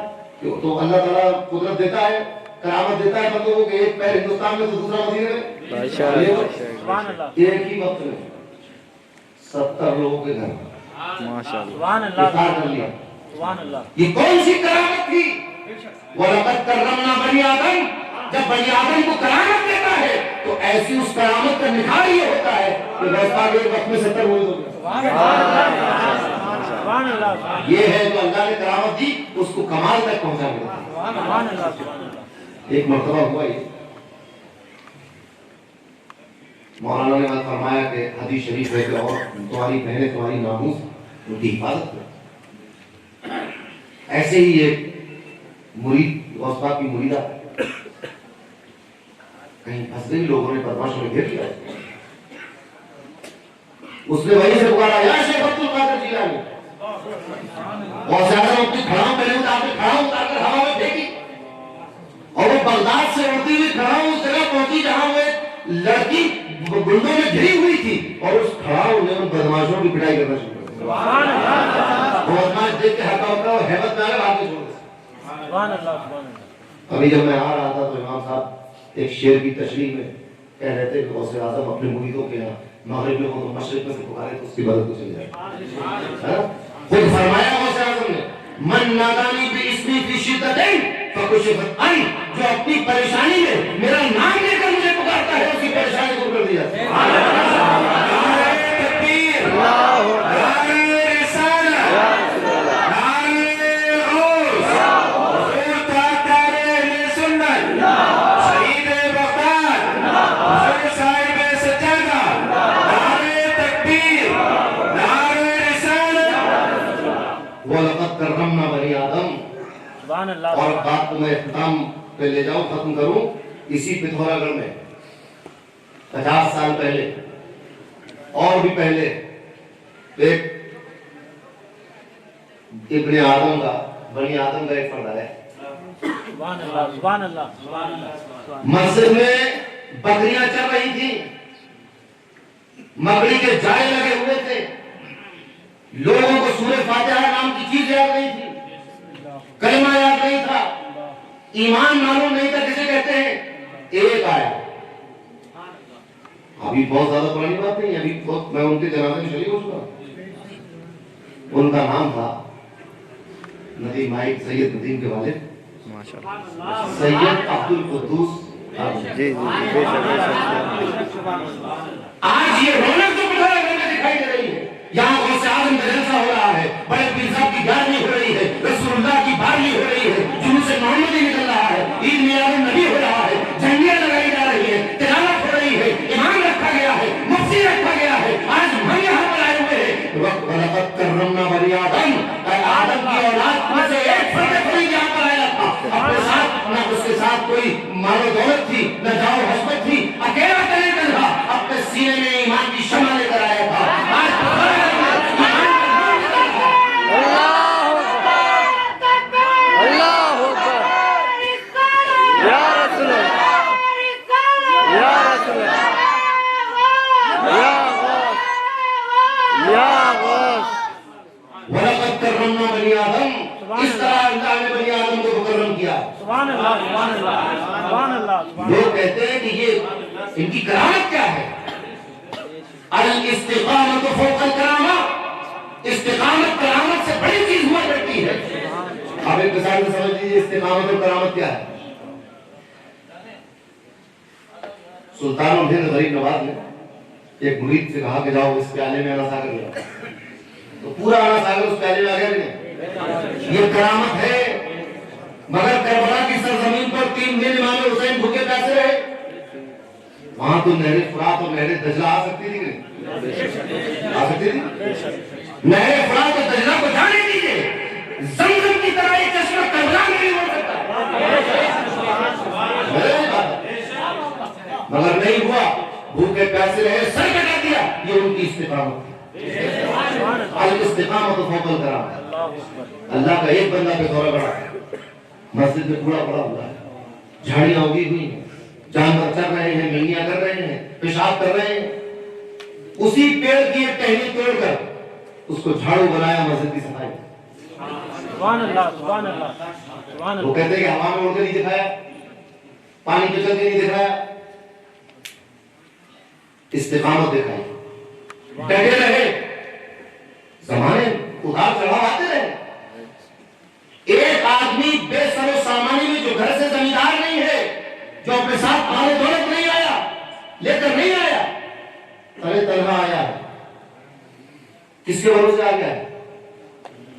تو اللہ تعالیٰ قدرت دیتا ہے، کرامت دیتا ہے بندوں کو کہ ایک پیر ہندوستان میں تو دوسرا مدینے میں. سبحان اللہ، ایک ہی وقت میں 70 لوگوں کے گھر سبحان اللہ، افطار کر لیا. سبحان اللہ. یہ کون سی کرامت تھی؟ وَلَقَدْ كَرَّمْنَا بَنِي آدَمَ. جب بنی آدم کو کرامت دیتا ہے تو ایسی اس کرامت کا نکھار یہ ہوتا ہے کہ ویسا ایک وقت میں 70 ہوئے ہو گئے. سبحان اللہ. یہ ہے جو اللہ نے کرامت دی، اس کو کمال تک پہنچا دیا. سبحان اللہ. ایک مرتبہ ہوا یہ، مولانا نے بات فرمایا کہ حدیث شریف ہے کہ اور تمہاری بہنیں تمہاری ناموس ان کی حفاظت کریں. ایسے ہی ایک مرید غوث پاک کی مریدہ کہیں پھنس گئی، لوگوں نے بدماشوں نے گھیر لیا. اس نے وہیں سے پکارا یا شیخ عبد القادر جیلانی. غوث اعظم اپنی کھڑاؤں پہلے اتار کے کھڑاؤں اتار کر ہوا میں پھینکی اور وہ بغداد سے اڑتی ہوئی کھڑاؤں اس جگہ پہنچی جہاں وہ لڑکی گلدوں میں گھری ہوئی تھی اور اس کھڑاؤں نے ان بدماشوں کی پٹائی کرنا شروع کر دیا. سبحان اللہ. وہ بدماش دیکھ کے ہکا ہکا اور ہیبت میں آ گیا بھاگ کے چھوڑ دیا. سبحان اللہ. سبحان اللہ. ابھی جب میں آ رہا تھا تو امام صاحب ایک شعر کی تشریح میں کہہ رہے تھے کہ غوث اعظم اپنے مریدوں کے یہاں مغرب میں ہو تو مشرق میں سے پکارے تو اس کی مدد کو چل جائے. خود فرمایا غوث اعظم نے من نادانی باسمی فی شدۃ فکشفت عن. جو اپنی پریشانی میں میرا نام لے کر مجھے پکارتا ہے اس کی پریشانی دور کر دی جاتی ہے. تکبیر، نعرہ رسالہ، نعرہ غوث، حضور تاجدار اہل سنت، شہید بغداد، حضور صاحب سجادہ، نعرہ تکبیر، نعرہ رسالہ. وَلَقَدْ كَرَّمْنَا بَنِي آدَمَ. سبحان اللہ. اور بات کو میں اختتام پہ لے جاؤں، ختم کروں. اسی پتھورا گڑھ میں 50 سال پہلے اور بھی پہلے ایک ابن آدم کا، بنی آدم کا ایک فرد ہے. سبحان اللہ. سبحان اللہ. سبحان اللہ. مسجد میں بکریاں چل رہی تھیں، مکڑی کے جالے لگے ہوئے تھے، لوگوں کو سورہ فاتحہ نام کی چیز یاد نہیں تھی، کلمہ یاد نہیں تھا، ایمان معلوم نہیں تھا کسے کہتے ہیں. ایک آیا، ابھی بہت زیادہ پرانی بات نہیں، ابھی بہت میں ان کے جنازے میں شریک ہو چکا. ان کا نام تھا ندیم مائک، سید ندیم کے والد سید عبد القدوس. آج یہ رونق جو پتھورا گڑھ میں دکھائی دے رہی ہے، یہاں غوث اعظم کا جلسہ ہو رہا ہے، بڑے پیر صاحب کی گیارہویں ہو رہی ہے، رسول اللہ کی 12ویں ہو رہی ہے، جلوس محمدی نکل رہا ہے، عید میلاد النبی ہو رہا ہے، جھنڈیاں لگائی جا رہی ہیں، تلاوت ہو رہی ہے، امام رکھا گیا ہے، مفتی رکھا گیا ہے. آج ہم یہاں پر آئے ہوئے ہیں. وَلَقَدْ كَرَّمْنَا بَنِي آدَمَ. آدم کی اولاد میں سے ایک فرد کوئی یہاں پر آیا تھا، اپنے ساتھ نہ اس کے ساتھ کوئی مال و دولت تھی، نہ جاؤ حسبت تھی، اکیلا چلے کر تھا، اپنے سینے میں ایمان کی شمع لے کر آیا تھا. وَلَقَدْ كَرَّمْنَا بَنِي آدَمَ. اس طرح اللہ نے بنی آدم کو مکرم کیا. سبحان اللہ. سبحان اللہ. سبحان اللہ. لوگ کہتے ہیں کہ یہ ان کی کرامت کیا ہے؟ الاستقامت فوق الکرامہ. استقامت کرامت سے بڑی چیز ہوا کرتی ہے. آپ ایک مثال میں سمجھ لیجیے استقامت اور کرامت کیا ہے. سلطان الہند غریب نواز نے ایک مرید سے کہا کہ جاؤ اس پیالے میں آنا ساگر لے آؤ. تو پورا آنا ساگر اس پیالے میں آ گیا نہیں. یہ کرامت ہے. مگر کربلا کی سرزمین پر 3 دن امام حسین بھوکے پیاسے رہے. وہاں تو نہر فرات اور نہر دجلہ آ سکتی تھی کہ نہیں؟ آ سکتی تھی. نہر فرات اور دجلہ کو جانے دیجیے، زمزم کی طرح ایک چشمہ کربلا میں نہیں ہو سکتا. مگر نہیں ہوا، بھوکے پیاسے رہے، سر کٹا دیا. یہ ان کی استقامت ہے. الاستقامت فوق الکرامہ. اللہ کا ایک بندہ پہ دورہ پڑا، مسجد میں کوڑا پڑا ہوا ہے، جھاڑیاں اگی ہوئی ہیں، جانور چر رہے ہیں، مینیاں کر رہے ہیں، پیشاب کر رہے ہیں. اسی پیڑ کی ایک ٹہنی توڑ کر اس کو جھاڑو بنایا مسجد کی صفائی. سبحان اللہ سبحان اللہ سبحان وہ اللہ. کہتے ہیں کہ ہوا میں اڑ کے نہیں دکھایا, پانی پہ چل کے نہیں دکھایا, استقامت دکھائی, ڈٹے رہے. زمانے اتار چڑھاؤ آتے رہے. ایک آدمی بے سر و سامانی میں جو گھر سے زمیندار نہیں ہے, جو اپنے ساتھ مال دولت نہیں آیا, لے کر نہیں آیا, ارے تنہا آیا, کس کے بھروسے آ گیا ہے؟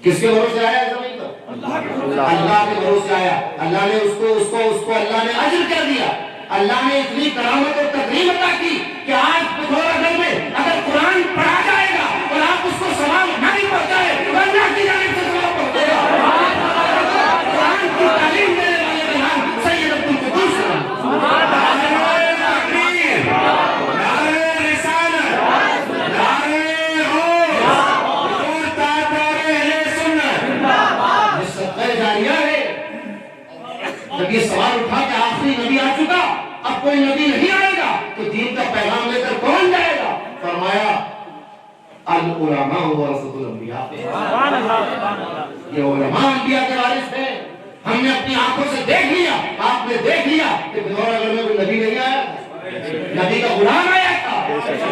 کس کے بھروسے آیا ہے زمین پر؟ اللہ کے بھروسے آیا. اللہ نے اس کو اللہ نے اجر کر دیا. اللہ نے اتنی کرامت اور تکریم عطا کی کہ آج پتھورا گھر میں اگر قرآن پڑھا جائے گا اور آپ اس کو ثواب نہیں پہنچائے تو اللہ کی جانب سے ثواب پہنچے گا. قرآن کی تعلیم دینے والے کا نام سید عبد القدوس ہے. جب یہ سوال اٹھا کہ آخری نبی آ چکا, اب کوئی نبی نہیں آئے گا تو دین کا پیغام لے کر کون جائے گا؟ فرمایا العلماء ورثۃ الانبیاء. یہ علماء انبیاء کے وارث ہیں. ہم نے اپنی آنکھوں سے دیکھ لیا, آپ نے دیکھ لیا کہ بھدورا گھر میں کوئی نبی نہیں آیا, نبی کا غلام آیا تھا,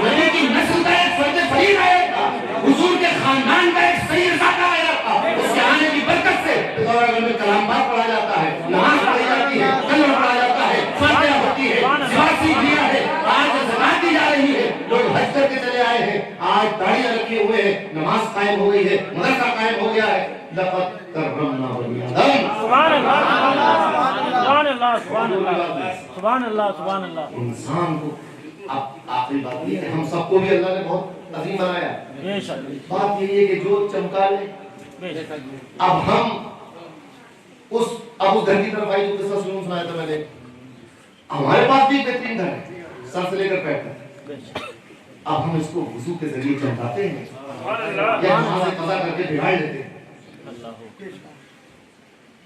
نبی کی نسل کا ایک فرد فرید آیا تھا, حضور کے خاندان کا ایک سید ذاتہ آیا تھا. اس کے آنے کی برکت سے بھدورا گھر میں کلام پاک پڑھا جاتا ہے, نماز پڑھی جاتی ہے, کلمہ پڑھا جاتا ہے, فاتحہ ہوتی ہے, زکات سیکھ لیا ہے, آج زکات دی جا رہی ہے, لوگ حج کر کے چلے آئے ہیں, آج داڑیاں رکھے ہوئے ہیں, نماز قائم ہو گئی ہے, مدرسہ قائم ہو گیا ہے. لقد کرمنا بنی آدم. سبحان اللہ سبحان اللہ سبحان اللہ سبحان اللہ سبحان اللہ. انسان کو اب آخری بات یہ ہے, ہم سب کو بھی اللہ نے بہت عظیم بنایا. بے شک بات یہ ہے کہ جو چمکا لے. بے شک. اب ہم اس گھر کی طرف آئی جو قصہ سنایا تھا میں نے. ہمارے پاس بھی بہترین گھر ہے, سر سے لے کر پیر تک. اب ہم اس کو وضو کے ذریعے چمکاتے ہیں یا وہاں سے قضا کر کے بگاڑ لیتے ہیں.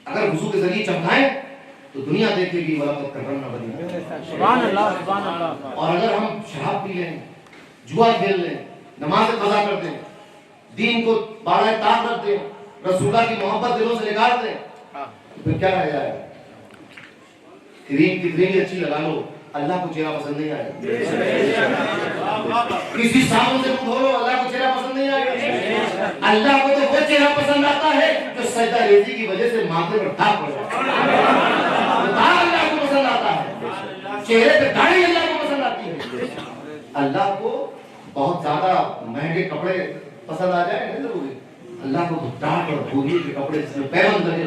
اگر وضو کے ذریعے چمکائیں تو دنیا دیکھے گی وَلَقَدْ كَرَّمْنَا بَنِي آدَمَ. سبحان اللہ سبحان اللہ. اور اگر ہم شراب پی لیں, جوا کھیل لیں, نماز قضا کر دیں, دین کو بالائے طاق رکھ دیں, رسول اللہ کی محبت دلوں سے نکال دیں, پھر کیا رہ جائے گا؟ کریم کتنی اچھی لگا لو, اللہ کو چہرہ پسند نہیں آئے گا. کسی صابن سے منہ دھو لو, اللہ کو چہرہ پسند نہیں آئے گا. اللہ کو تو وہ چہرہ پسند آتا ہے جو سجدہ ریزی کی وجہ سے ماتھے پر داغ پڑ جائے. اللہ کو پسند آتا ہے, چہرے پہ داڑھی اللہ کو پسند آتی ہے. اللہ کو بہت زیادہ مہنگے کپڑے پسند آ جائے نہیں ضروری. اللہ کو ڈاٹ اور بوری کے کپڑے جس میں پیبند لگے,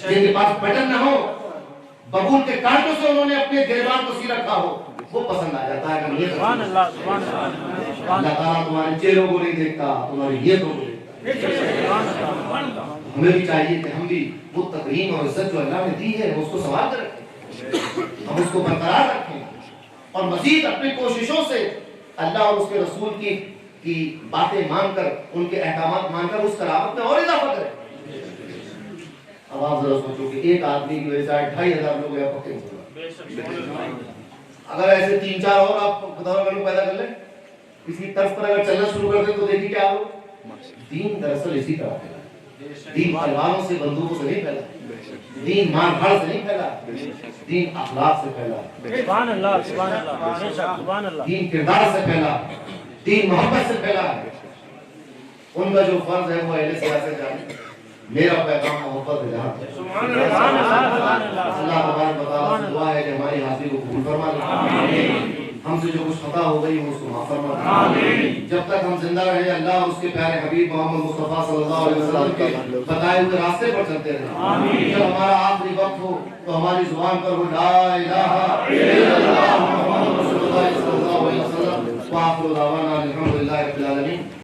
جن کے پاس بٹن نہ ہو, ببول کے کانٹوں سے انہوں نے اپنے گریبان کو سی رکھا ہو, وہ پسند آ جاتا ہے. اگر یہ سبحان اللہ سبحان اللہ. اللہ تعالیٰ تمہارے چہروں کو نہیں دیکھتا, تمہاری نیتوں کو دیکھتا. ہمیں بھی چاہیے کہ ہم بھی وہ تکریم اور عزت جو اللہ نے دی ہے اس کو سنبھال کر رکھیں, ہم اس کو برقرار رکھیں, اور مزید اپنی کوششوں سے اللہ اور اس کے رسول کی باتیں مان کر, ان کے احکامات مان کر اس کرامت میں اور اضافہ کریں. اب آپ ذرا سوچو کہ ایک آدمی کی وجہ سے 2500 لوگ یہاں پکے ہوئے. اگر ایسے 3-4 اور آپ پیدا کر لیں, اسی طرز پر اگر چلنا شروع کر دیں تو دیکھیے کیا ہو. دین دراصل اسی طرح پھیلا. دین تلواروں سے, بندوقوں سے نہیں پھیلا, دین مار بھاڑ سے نہیں پھیلا, دین اخلاق سے پھیلا, سبحان اللہ سبحان اللہ. بے شک سبحان اللہ. دین کردار سے پھیلا, دین محبت سے پھیلا. ان کا جو فرض ہے وہ اہل سیاست جانے, میرا پیغام محبت ہے جہاں. اللہ تبارک و تعالیٰ سے دعا ہے کہ ہماری حاضری کو قبول فرما لے. ہم سے جو کچھ خطا ہو گئی وہ اس کو معاف فرما دے. جب تک ہم زندہ رہے اللہ اور اس کے پیارے حبیب محمد مصطفیٰ صلی اللہ علیہ وسلم کے بتائے ہوئے راستے پر چلتے رہے. جب ہمارا آخری وقت ہو تو ہماری زبان پر وہ لا الہ الا اللہ محمد رسول اللہ صلی اللہ علیہ وسلم. وآخر دعوانا الحمدللہ رب العالمین.